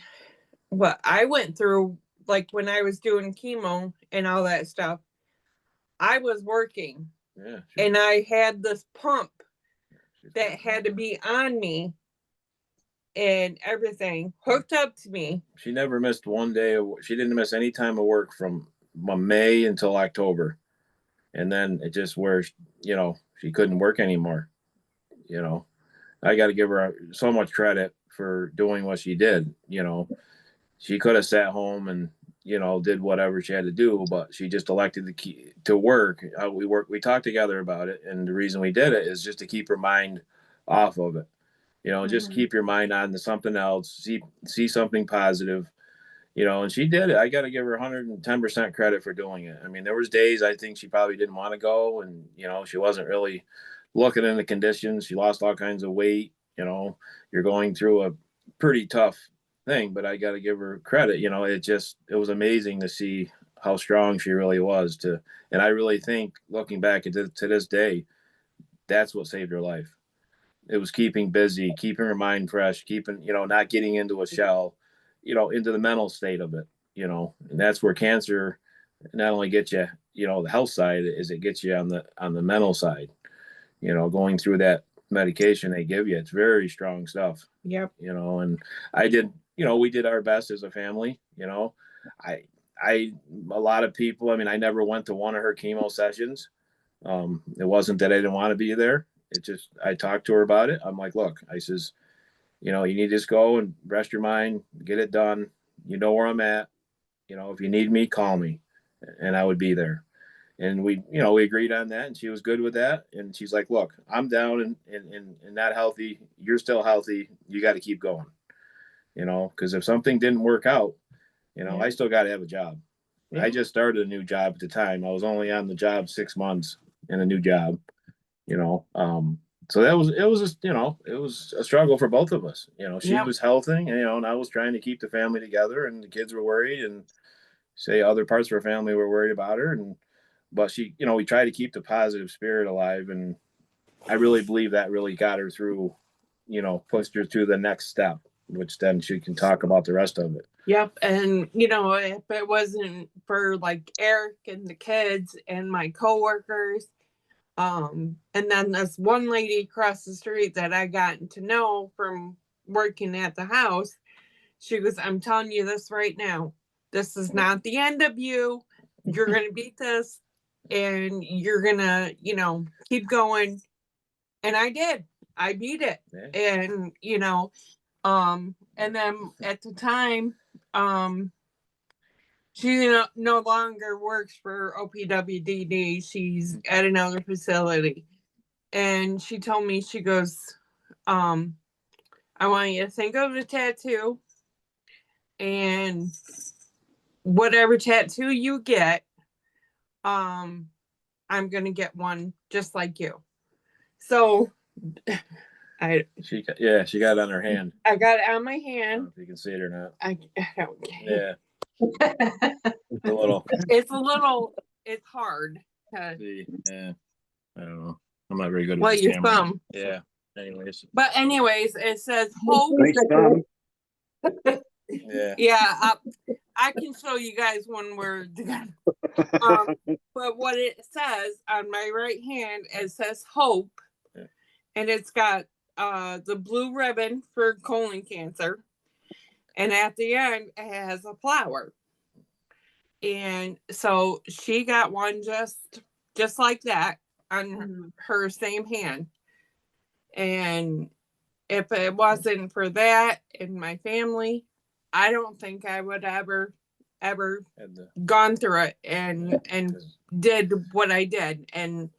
what I went through, like when I was doing chemo and all that stuff, I was working. Yeah, and I had this pump that had to be on me and everything hooked up to me. She never missed one day. She didn't miss any time of work from May until October. And then it just where, she couldn't work anymore. I got to give her so much credit for doing what she did. She could have sat home and, did whatever she had to do, but she just elected to work. We talked together about it. And the reason we did it is just to keep her mind off of it. just Mhm. keep your mind on to something else, see something positive, and she did it. I got to give her 110% credit for doing it. I mean, there was days I think she probably didn't want to go, and she wasn't really looking in the conditions. She lost all kinds of weight. You're going through a pretty tough thing, but I got to give her credit. It was amazing to see how strong she really was. And I really think, looking back to this day, that's what saved her life. It was keeping busy, keeping her mind fresh, keeping, not getting into a shell, into the mental state of it, and that's where cancer not only gets you, the health side, is it gets you on the mental side, going through that medication they give you. It's very strong stuff. Yep. And I did, we did our best as a family. I, a lot of people, I mean, I never went to one of her chemo sessions. It wasn't that I didn't want to be there. It just, I talked to her about it. I'm like, look, I says, you need to just go and rest your mind, get it done. You know where I'm at. If you need me, call me, and I would be there. And we agreed on that, and she was good with that. And she's like, look, I'm down and not healthy. You're still healthy. You got to keep going, because if something didn't work out, I still got to have a job. Yeah. I just started a new job at the time. I was only on the job 6 months in a new job, so it was a struggle for both of us. She Yep. was healthy, and I was trying to keep the family together, and the kids were worried, and say other parts of her family were worried about her. But she, we tried to keep the positive spirit alive. And I really believe that really got her through, pushed her through the next step, which then she can talk about the rest of it. Yep. And, if it wasn't for like Eric and the kids and my coworkers, and then this one lady across the street that I got to know from working at the house, she goes, I'm telling you this right now. This is not the end of you. You're going to beat this, and you're going to, keep going. And I did. I beat it. Yeah. And, and then at the time, she no longer works for OPWDD. She's at another facility. And she told me, she goes, I want you to think of the tattoo, and whatever tattoo you get, I'm going to get one just like you. So she got it on her hand. I got it on my I don't hand. know if you can see it or not. I don't Yeah. care. It's hard to see. Yeah. I don't know. I'm not very good well, with your camera. thumb. Yeah. Anyways, it says hope. Nice thumb. yeah. Yeah, I can show you guys when we're together. But what it says on my right hand, it says hope. Yeah. And it's got the blue ribbon for colon cancer. And at the end, it has a flower. And so she got one just like that on her same hand. And if it wasn't for that in my family, I don't think I would ever gone through it and did what I did and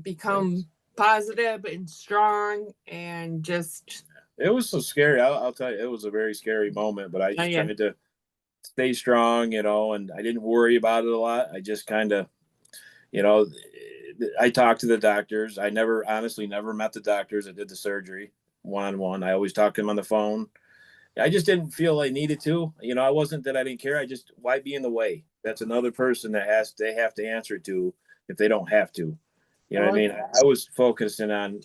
become positive and strong and just. It was so scary. I'll tell you, it was a very scary moment, but I just tried to stay strong, and I didn't worry about it a lot. I just kind of, I talked to the doctors. I honestly never met the doctors that did the surgery one-on-one. I always talked to them on the phone. I just didn't feel I needed to. I wasn't that I didn't care. Why be in the way? That's another person that they have to answer to if they don't have to. You know what I mean? I was focused on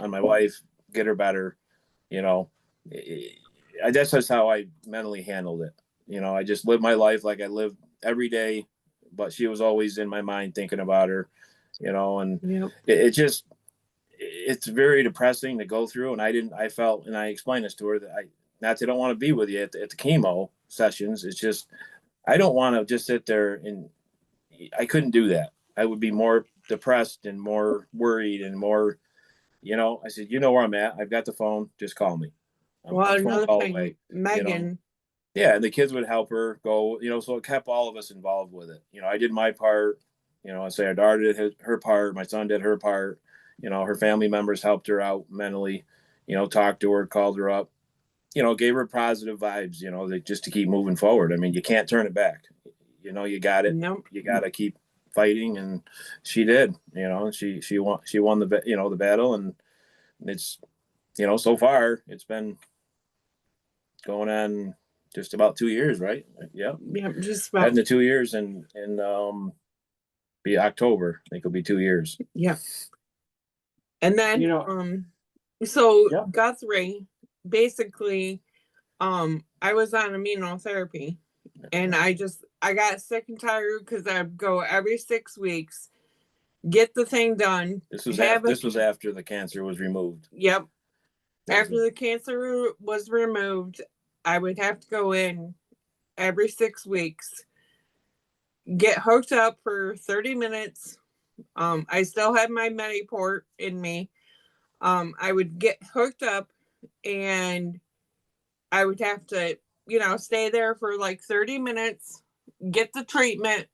my wife, get her better. That's just how I mentally handled it. I just lived my life like I lived every day, but she was always in my mind thinking about her, and it's very depressing to go through. And I felt, and I explained this to her, that I don't want to be with you at the chemo sessions. It's just, I don't want to just sit there, and I couldn't do that. I would be more depressed and more worried and more, I said, where I'm at. I've got the phone. Just call me. Well, another thing, Megan. Yeah, and the kids would help her go, so it kept all of us involved with it. I did my part, I say our daughter did her part, my son did her part, her family members helped her out mentally, talked to her, called her up, gave her positive vibes, just to keep moving forward. I mean, you can't turn it back. You got it. Nope. You got to keep fighting, and she did. She won the the battle, and it's so far it's been going on just about 2 years, right? Yeah, just about. Heading to 2 years, and be October. I think it'll be 2 years. Yeah. And then Yeah. Guthrie, basically, I was on immunotherapy, and I got sick and tired because I go every 6 weeks, get the thing done. This was after the cancer was removed. Yep. After the cancer was removed, I would have to go in every 6 weeks, get hooked up for 30 minutes. I still have my Mediport in me. I would get hooked up, and I would have to, stay there for like 30 minutes, get the treatment,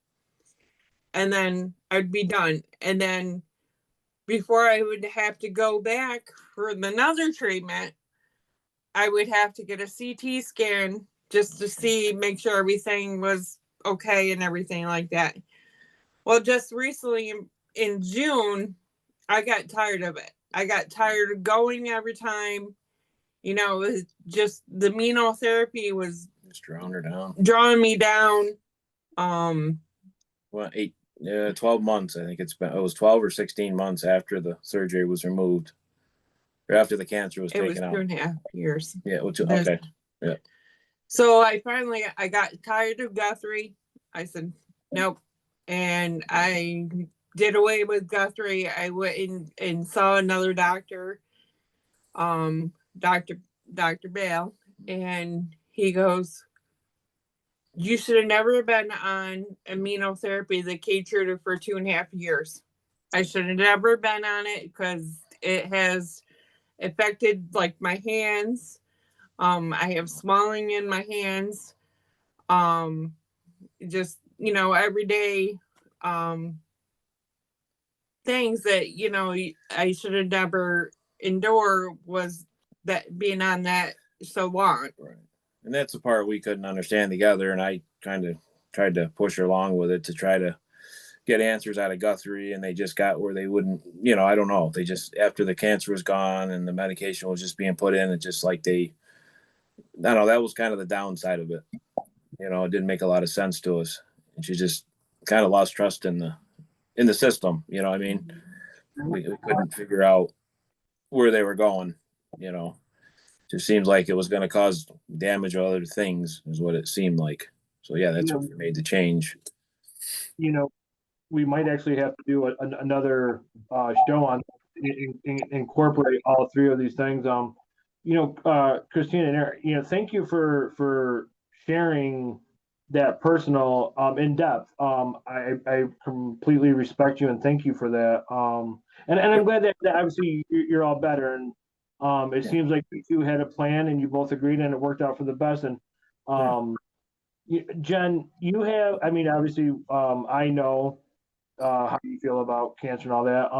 and then I'd be done. And then before I would have to go back for another treatment, I would have to get a CT scan just to make sure everything was okay and everything like that. Well, just recently in June, I got tired of it. I got tired of going every time. It was just the immunotherapy was just drawing me down. 12 months. I think it was 12 or 16 months after the surgery was removed, or after the cancer was taken out. It was 2.5 years. Yeah. Okay. Yeah. So I got tired of Guthrie. I said, nope. And I did away with Guthrie. I went and saw another doctor, Dr. Bale, and he goes, you should have never been on immunotherapy, the Keytruda, for 2.5 years. I should have never been on it because it has affected like my hands. I have swelling in my hands. Just, everyday things that, I should have never endured, was that being on that so long. Right. And that's the part we couldn't understand together. And I kind of tried to push her along with it to try to get answers out of Guthrie, and they just got where they wouldn't, I don't know. They just, after the cancer was gone and the medication was just being put in, it's just like I don't know, that was kind of the downside of it. It didn't make a lot of sense to us. And she just kind of lost trust in the system. You know what I mean? We couldn't figure out where they were going, Just seems like it was going to cause damage or other things, is what it seemed like. So yeah, that's what made the change. We might actually have to do another show on incorporate all three of these things. Christina and Eric, thank you for sharing that personal in depth. I completely respect you and thank you for that. And I'm glad that obviously you're all better, and it seems like you two had a plan and you both agreed and it worked out for the best. And Jen, you have, obviously, I know how you feel about cancer and all that.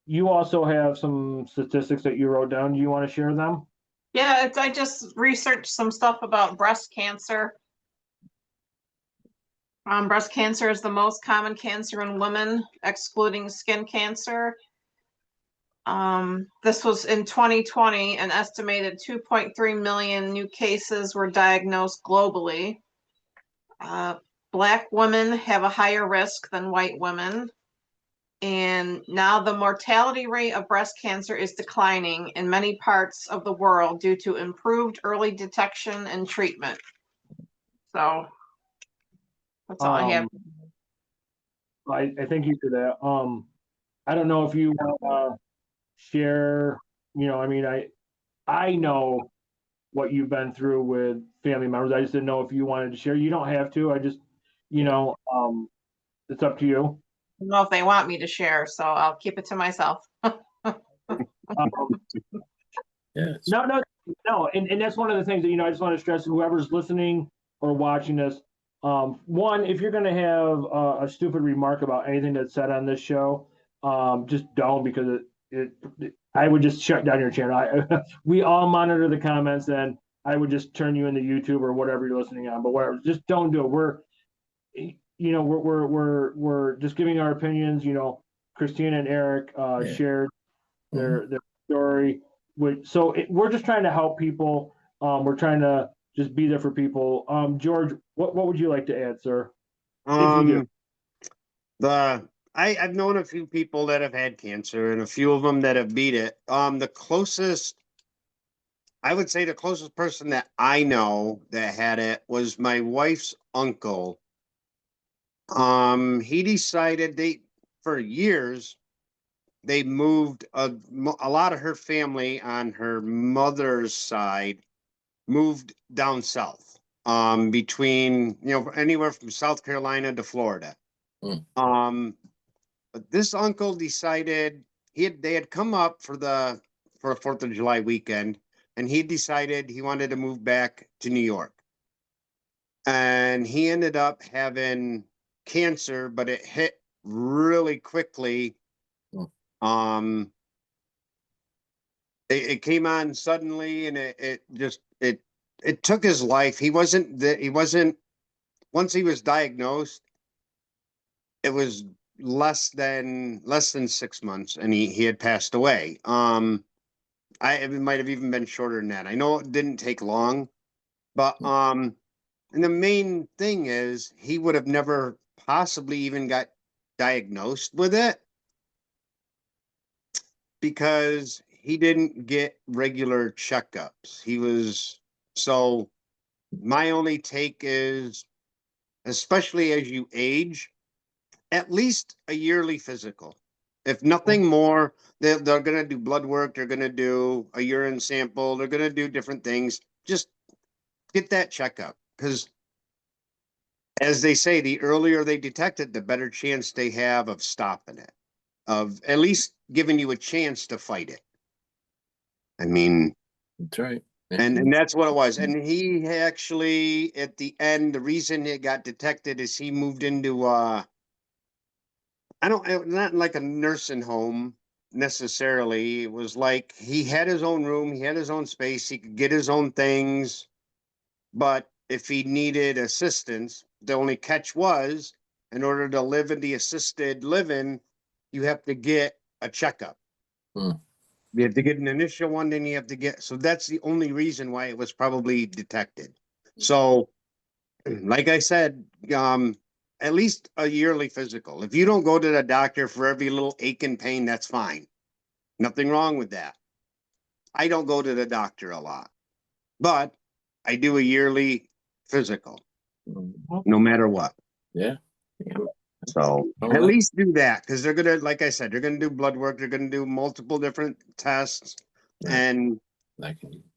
You also have some statistics that you wrote down. Do you want to share them? Yeah, I just researched some stuff about breast cancer. Breast cancer is the most common cancer in women, excluding skin cancer. This was in 2020, an estimated 2.3 million new cases were diagnosed globally. Black women have a higher risk than white women. And now the mortality rate of breast cancer is declining in many parts of the world due to improved early detection and treatment. So that's all I have. I thank you for that. I don't know if you want to share, I know what you've been through with family members. I just didn't know if you wanted to share. You don't have to. I just, it's up to you. I don't know if they want me to share, so I'll keep it to myself. No. And that's one of the things that, I just want to stress, whoever's listening or watching this, one, if you're going to have a stupid remark about anything that's said on this show, just don't, because I would just shut down your channel. We all monitor the comments, and I would just turn you into YouTube or whatever you're listening on. But whatever, just don't do it. We're just giving our opinions. Christina and Eric shared their story. We're just trying to help people. We're trying to just be there for people. George, what would you like to add, sir? If you do. I've known a few people that have had cancer and a few of them that have beat it. I would say the closest person that I know that had it was my wife's uncle. He decided for years, they moved a lot of her family on her mother's side moved down south, between, anywhere from South Carolina to Florida. But this uncle decided they had come up for a 4th of July weekend, and he decided he wanted to move back to New York. And he ended up having cancer, but it hit really quickly. It came on suddenly, and it took his life. Once he was diagnosed, it was less than 6 months, and he had passed away. It might have even been shorter than that. I know it didn't take long, but and the main thing is he would have never possibly even got diagnosed with it because he didn't get regular checkups. So my only take is, especially as you age, at least a yearly physical. If nothing more, they're going to do blood work. They're going to do a urine sample. They're going to do different things. Just get that checkup, because as they say, the earlier they detect it, the better chance they have of stopping it, of at least giving you a chance to fight it. I mean, That's right. and that's what it was. And he actually, at the end, the reason it got detected is he moved into not like a nursing home necessarily. It was like he had his own room, he had his own space, he could get his own things. But if he needed assistance, the only catch was, in order to live in the assisted living, you have to get a checkup. You have to get an initial one, then you have to so that's the only reason why it was probably detected. So, like I said, at least a yearly physical. If you don't go to the doctor for every little ache and pain, that's fine. Nothing wrong with that. I don't go to the doctor a lot, but I do a yearly physical, no matter what. Yeah. So at least do that, because they're going to, like I said, they're going to do blood work. They're going to do multiple different tests, and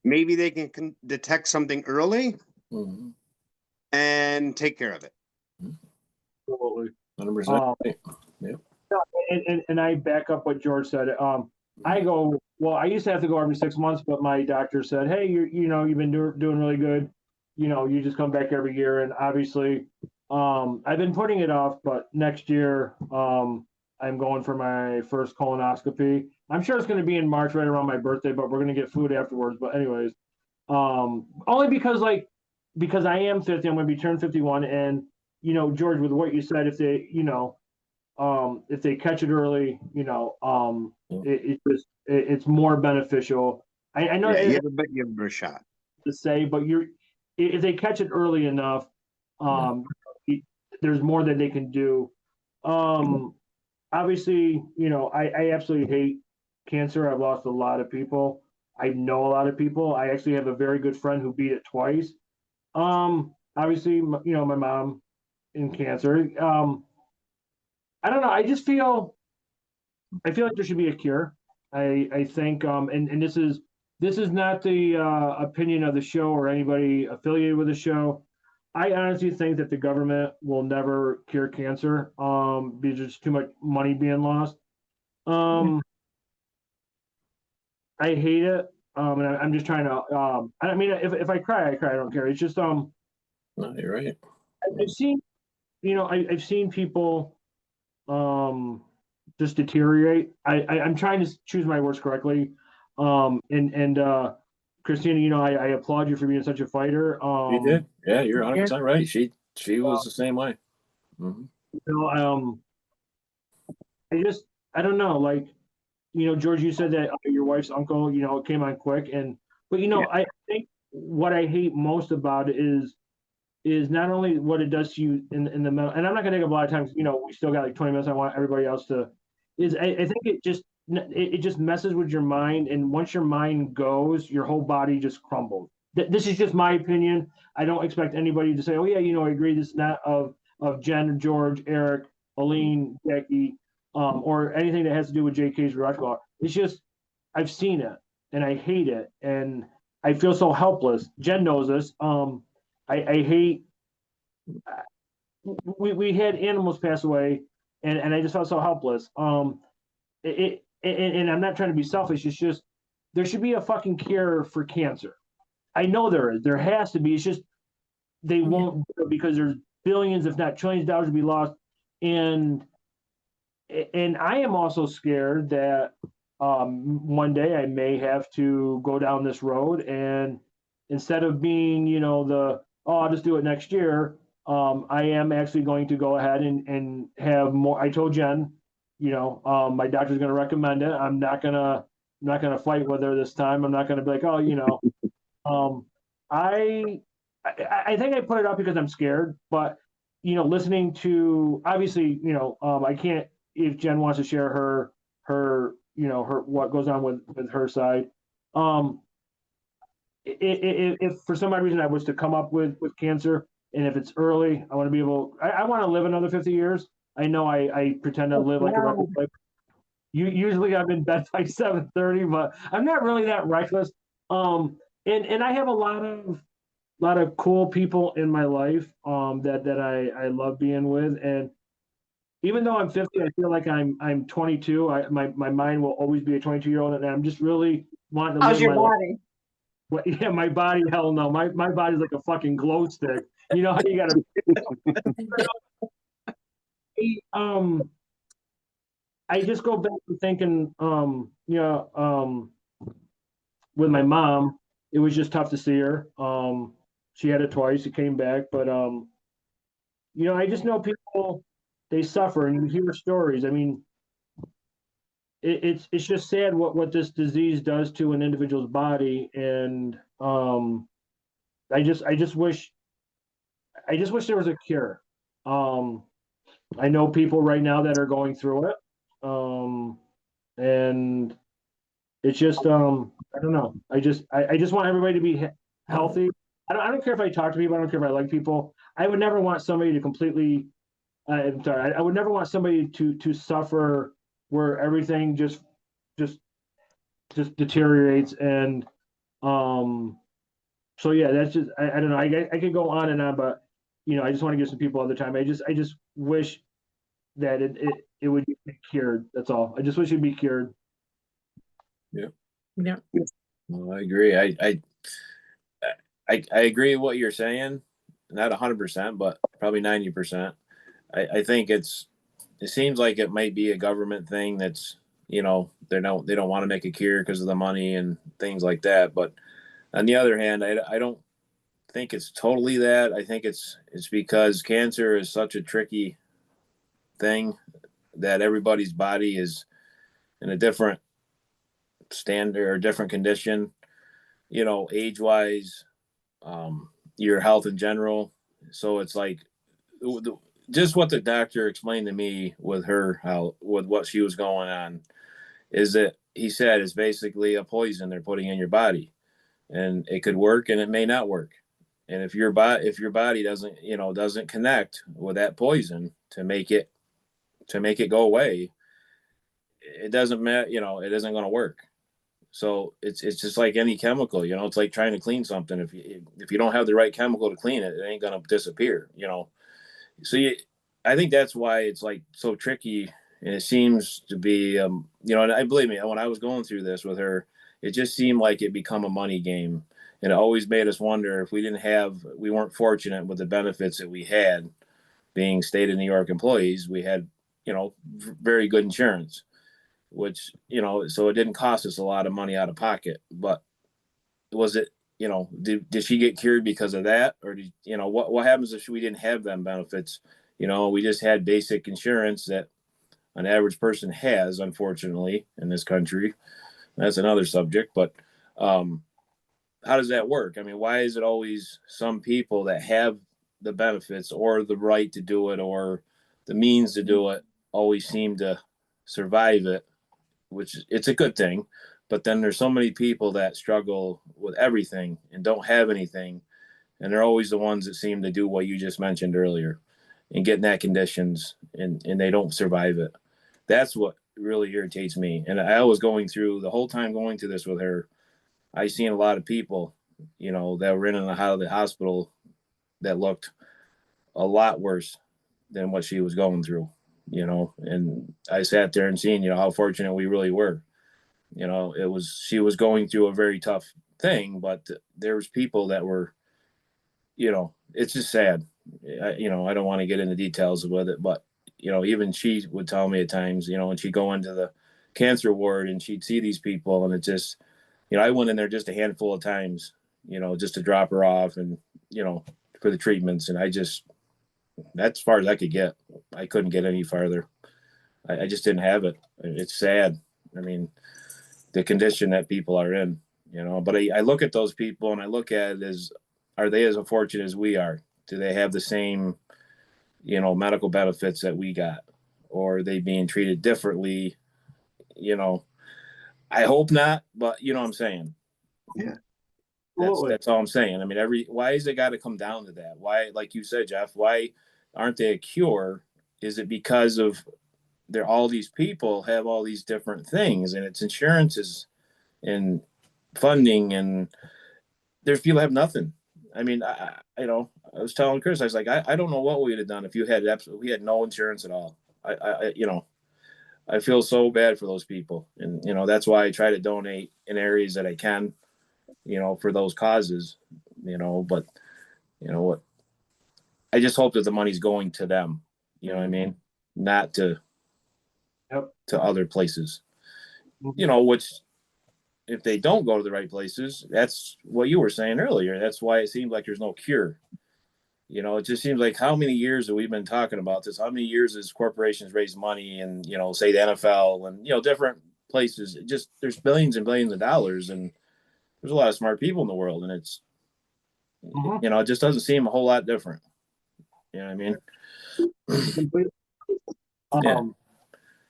maybe they can detect something early and take care of it. Absolutely. 100%. And I back up what George said. I used to have to go every 6 months, but my doctor said, hey, you've been doing really good. You just come back every year. And obviously, I've been putting it off, but next year, I'm going for my first colonoscopy. I'm sure it's going to be in March, right around my birthday, but we're going to get food afterwards. But anyways, only because I am 50, I'm going to be turned 51. And, George, with what you said, if they catch it early, it's more beneficial. I know you have a shot to say, but if they catch it early enough, there's more that they can do. Obviously, I absolutely hate cancer. I've lost a lot of people. I know a lot of people. I actually have a very good friend who beat it twice. Obviously, my mom in cancer. I don't know. I feel like there should be a cure. I think, and this is not the opinion of the show or anybody affiliated with the show. I honestly think that the government will never cure cancer, because there's too much money being lost. I hate it, and I'm just trying to. I mean, if I cry, I cry. I don't care. It's just No, you're right. I've seen, I've seen people just deteriorate. I'm trying to choose my words correctly. And Christina, you know, I applaud you for being such a fighter. You did, yeah, you're 100% right. She was the same way. You know, I don't know, like, you know, George, you said that your wife's uncle, you know, came on quick, but you know, I think what I hate most about it is not only what it does to you in the mental, and I'm not gonna take up a lot of time. You know, we still got like 20 minutes. I want everybody else to. I think it just messes with your mind, and once your mind goes, your whole body just crumbles. This is just my opinion. I don't expect anybody to say, "Oh yeah, you know, I agree." This is not of Jen, George, Eric, Aline, Jackie, or anything that has to do with JK's rewatchable. It's just I've seen it, and I hate it, and I feel so helpless. Jen knows this. I hate. We had animals pass away, and I just felt so helpless. And I'm not trying to be selfish. It's just there should be a fucking cure for cancer. I know there is. There has to be. It's just they won't do it because there's billions, if not trillions, of dollars to be lost. And I am also scared that one day I may have to go down this road, and instead of being, you know, I'll just do it next year. I am actually going to go ahead and have more. I told Jen, you know, my doctor's going to recommend it. I'm not gonna fight with her this time. I'm not gonna be like, oh, you know, um, I, I think I put it up because I'm scared, but you know, listening to obviously, you know, I can't if Jen wants to share her you know her what goes on with her side. Um, if for some odd reason I was to come up with cancer, and if it's early, I want to be able. I want to live another 50 years. I know I pretend to live like a reckless life. Usually I'm in bed by 7:30, but I'm not really that reckless. And I have a lot of cool people in my life that I love being with, and even though I'm 50, I feel like I'm 22. My mind will always be a 22-year-old, and I'm just really wanting to How's live your my life. body? Well, yeah, my body, hell no. My body's like a fucking glow stick. You know how you gotta I just go back to thinking, you know, with my mom, it was just tough to see her. She had it twice, it came back, but you know, I just know people they suffer and you hear stories. I mean, it's just sad what this disease does to an individual's body, and I just wish there was a cure. Um, I know people right now that are going through it, and it's just I don't know. I just want everybody to be healthy. I don't care if I talk to people. I don't care if I like people. I would never want somebody to completely. I'm sorry. I would never want somebody to suffer where everything just just deteriorates, and um so yeah, that's just I don't know. I could go on and on, but you know, I just want to give some people other time. I just wish that it would be cured. That's all. I just wish it'd be cured. Yeah. Yeah. Well, I agree. I agree with what you're saying. Not 100%, but probably 90%. I think it seems like it might be a government thing that's, you know, they don't want to make a cure because of the money and things like that. But on the other hand, I don't think it's totally that. I think it's because cancer is such a tricky thing that everybody's body is in a different standard or different condition, you know, age wise, your health in general. So it's like just what the doctor explained to me with her, how with what she was going on, is that he said is basically a poison they're putting in your body, and it could work and it may not work. And if your body doesn't, you know, doesn't connect with that poison to make it go away, it doesn't matter, you know, it isn't going to work. So it's just like any chemical, you know, it's like trying to clean something. If you don't have the right chemical to clean it, it ain't going to disappear, you know. So I think that's why it's like so tricky, and it seems to be, you know, and I believe me, when I was going through this with her, it just seemed like it become a money game, and it always made us wonder if we weren't fortunate with the benefits that we had, being state of New York employees. We had, very good insurance, which, so it didn't cost us a lot of money out of pocket. But was it, did she get cured because of that? Or what happens if we didn't have them benefits? We just had basic insurance that an average person has, unfortunately, in this country. That's another subject, but how does that work? I mean, why is it always some people that have the benefits or the right to do it or the means to do it always seem to survive it, which it's a good thing. But then there's so many people that struggle with everything and don't have anything. And they're always the ones that seem to do what you just mentioned earlier and get in that conditions and they don't survive it. That's what really irritates me. And I was going through the whole time going through this with her. I seen a lot of people, that were in and out of the hospital that looked a lot worse than what she was going through, and I sat there and seen, how fortunate we really were. She was going through a very tough thing, but there was people that were, it's just sad. I don't want to get into details with it, but, even she would tell me at times, when she'd go into the cancer ward and she'd see these people and it just, I went in there just a handful of times, just to drop her off and, for the treatments. And that's as far as I could get. I couldn't get any farther. I just didn't have it. It's sad. I mean, the condition that people are in, but I look at those people and I look at it as, are they as fortunate as we are? Do they have the same, medical benefits that we got? Or are they being treated differently? I hope not, but you know what I'm saying? Yeah. That's all I'm saying. I mean, why is it got to come down to that? Why, like you said, Jeff, why aren't they a cure? Is it because of all these people have all these different things and it's insurances and funding and there's people have nothing. I mean, I was telling Chris, I was like, I don't know what we would have done if we had no insurance at all. I feel so bad for those people. And, that's why I try to donate in areas that I can, for those causes, but what, I just hope that the money's going to them, you know what I mean? Not to other places, which if they don't go to the right places, that's what you were saying earlier. That's why it seems like there's no cure. It just seems like how many years have we been talking about this? How many years has corporations raised money and, say the NFL and, different places, there's billions and billions of dollars and there's a lot of smart people in the world and it's, it just doesn't seem a whole lot different. You know what I mean?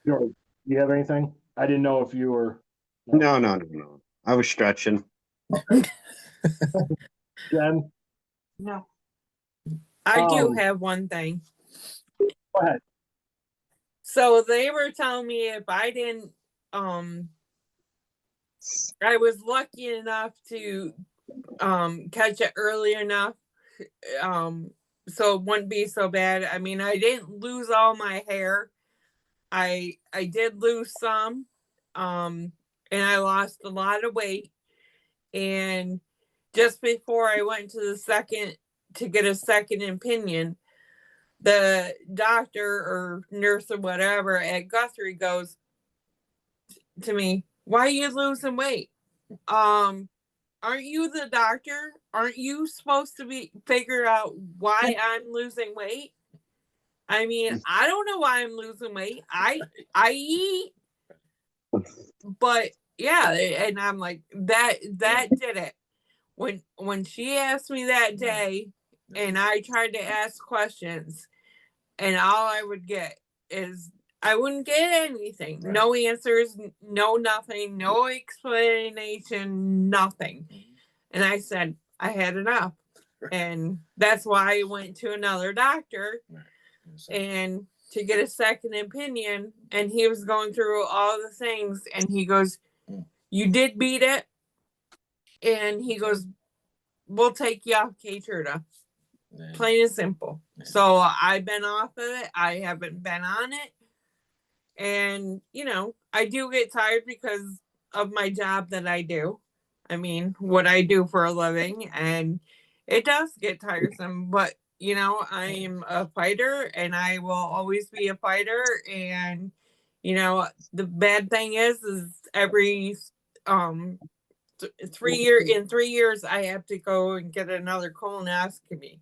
George, do you have anything? I didn't know if you were. No. I was stretching. Jen? No. I do have one thing. Go ahead. So they were telling me if I didn't, I was lucky enough to catch it early enough, so it wouldn't be so bad. I mean, I didn't lose all my hair. I did lose some, and I lost a lot of weight. And just before I went to get a second opinion, the doctor or nurse or whatever at Guthrie goes to me, "Why are you losing weight? Aren't you the doctor? Aren't you supposed to figure out why I'm losing weight? I mean, I don't know why I'm losing weight. I eat." But yeah, and I'm like, that did it. When she asked me that day and I tried to ask questions and all I would get is I wouldn't get anything. Right. No answers, no nothing, no explanation, nothing. And I said, I had enough. Right. And that's why I went to another doctor and to get a second opinion. And he was going through all the things and he goes, "You did beat it." And he goes, "We'll take you off Keytruda." Plain and simple. So I've been off of it. I haven't been on it. And, I do get tired because of my job that I do. I mean, what I do for a living. And it does get tiresome. But you know, I'm a fighter and I will always be a fighter. And, you know, the bad thing is every 3 years I have to go and get another colonoscopy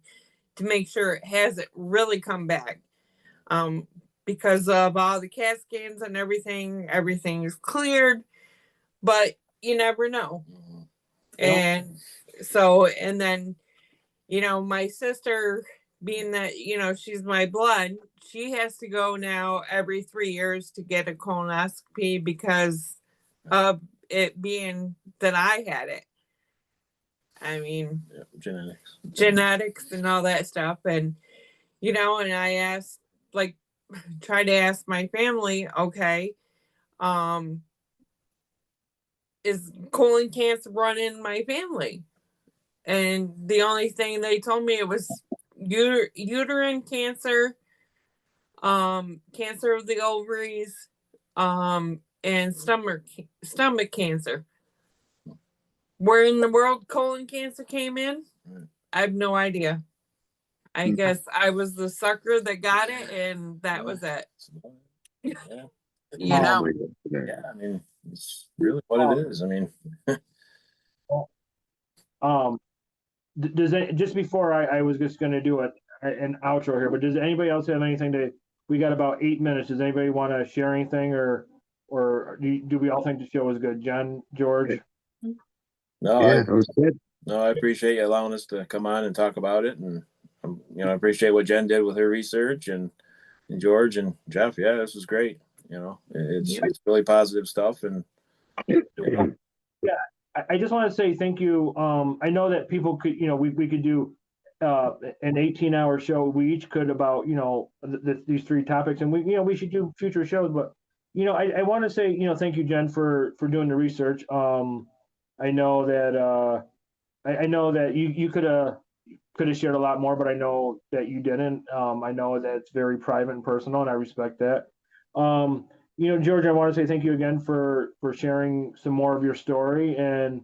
to make sure it hasn't really come back. Because of all the CAT scans and everything is cleared, but you never know. And so, and then, you know, my sister, being that, you know, she's my blood, she has to go now every 3 years to get a colonoscopy because of it being that I had it. I mean, genetics and all that stuff. And, you know, and I asked, like, try to ask my family, okay, is colon cancer run in my family? And the only thing they told me, it was uterine cancer, cancer of the ovaries, and stomach cancer. Where in the world colon cancer came in, I have no idea. I guess I was the sucker that got it, and that was it. Yeah. You know? Yeah, I mean, it's really what it is. I mean, does it, just before I was just going to do an outro here, but does anybody else have anything to? We got about 8 minutes. Does anybody want to share anything, or do we all think the show was good? Jen, George. no, Yeah, it was good. No, I appreciate you allowing us to come on and talk about it, and you know, I appreciate what Jen did with her research, and George and Jeff. Yeah, this was great. You know, it's really positive stuff, and yeah, I just want to say thank you. I know that people could, you know, we could do an 18-hour show. We each could about, you know, these three topics, and we should do future shows. But you know, I want to say, you know, thank you, Jen, for doing the research. I know that I know that you could have shared a lot more, but I know that you didn't. I know that it's very private and personal, and I respect that. You know, George, I want to say thank you again for sharing some more of your story. And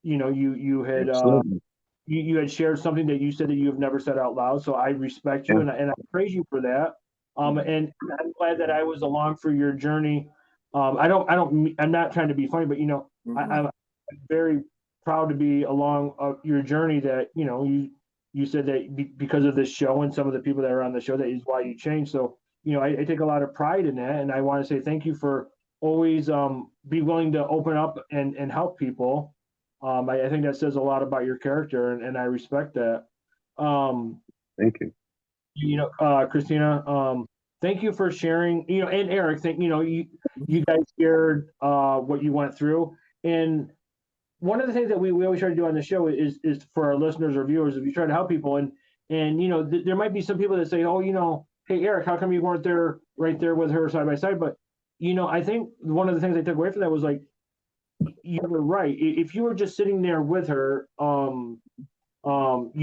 you know, you had you had shared something that you said that you've never said out loud. So I respect you, and I praise you for that. And I'm glad that I was along for your journey. I'm not trying to be funny, but you know, I'm very proud to be along your journey. That you know, you said that because of this show and some of the people that are on the show, that is why you changed. So you know, I take a lot of pride in that, and I want to say thank you for always be willing to open up and help people. I think that says a lot about your character, and I respect that. Thank you. You know, Christina, thank you for sharing. You know, and Eric, you know, you guys shared what you went through, and one of the things that we always try to do on the show is for our listeners or viewers, if you try to help people, and you know, there might be some people that say, oh, you know, hey Eric, how come you weren't there right there with her side by side? But you know, I think one of the things I took away from that was like, you were right. If you were just sitting there with her, you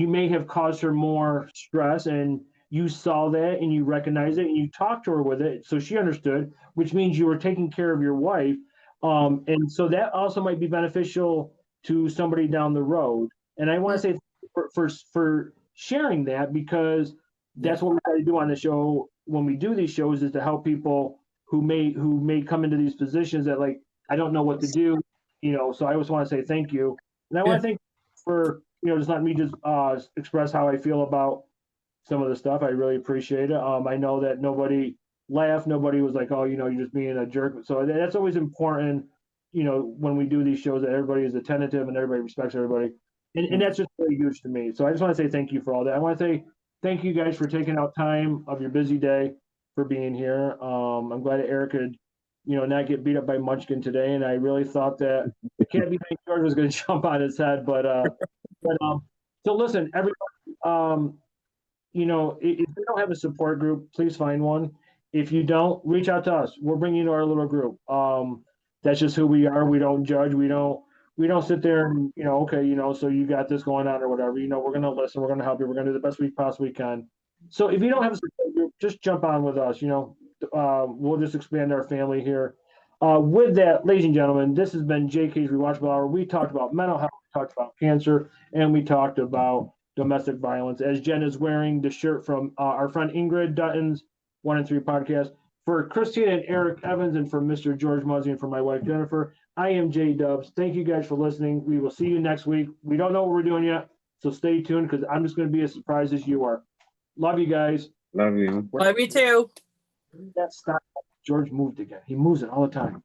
may have caused her more stress, and you saw that and you recognized it and you talked to her with it, so she understood, which means you were taking care of your wife. And so that also might be beneficial to somebody down the road. And I want to say for sharing that, because that's what we try to do on the show when we do these shows, is to help people who may come into these positions that like, I don't know what to do, you know. So I always want to say thank you, and I want to thank you for, you know, just letting me just express how I feel about some of the stuff. I really appreciate it. I know that nobody laughed, nobody was like, oh, you know, you're just being a jerk. So that's always important, you know, when we do these shows, that everybody is attentive and everybody respects everybody, and that's just really huge to me. So I just want to say thank you for all that. I want to say thank you guys for taking out time of your busy day for being here. I'm glad that Eric could, you know, not get beat up by Munchkin today. And I really thought that the Can't Be Thanked George was going to jump on his head. But so listen, everybody, you know, if you don't have a support group, please find one. If you don't, reach out to us. We'll bring you to our little group. That's just who we are. We don't judge. We don't sit there and, you know, okay, you know, so you got this going on or whatever. You know, we're going to listen. We're going to help you. We're going to do the best we possibly can. So if you don't have a support group, just jump on with us. You know, we'll just expand our family here. With that, ladies and gentlemen, this has been JK'z Rewatchable Hour. We talked about mental health, we talked about cancer, and we talked about domestic violence. As Jen is wearing the shirt from our friend Ingrid Dutton's 1 and 3 podcast. For Christine and Eric Evans, and for Mr. George Muzzy, and for my wife Jennifer, I am JK'z. Thank you guys for listening. We will see you next week. We don't know what we're doing yet, so stay tuned because I'm just going to be as surprised as you are. Love you guys. Love you. Love you too. That stop. George moved again. He moves it all the time.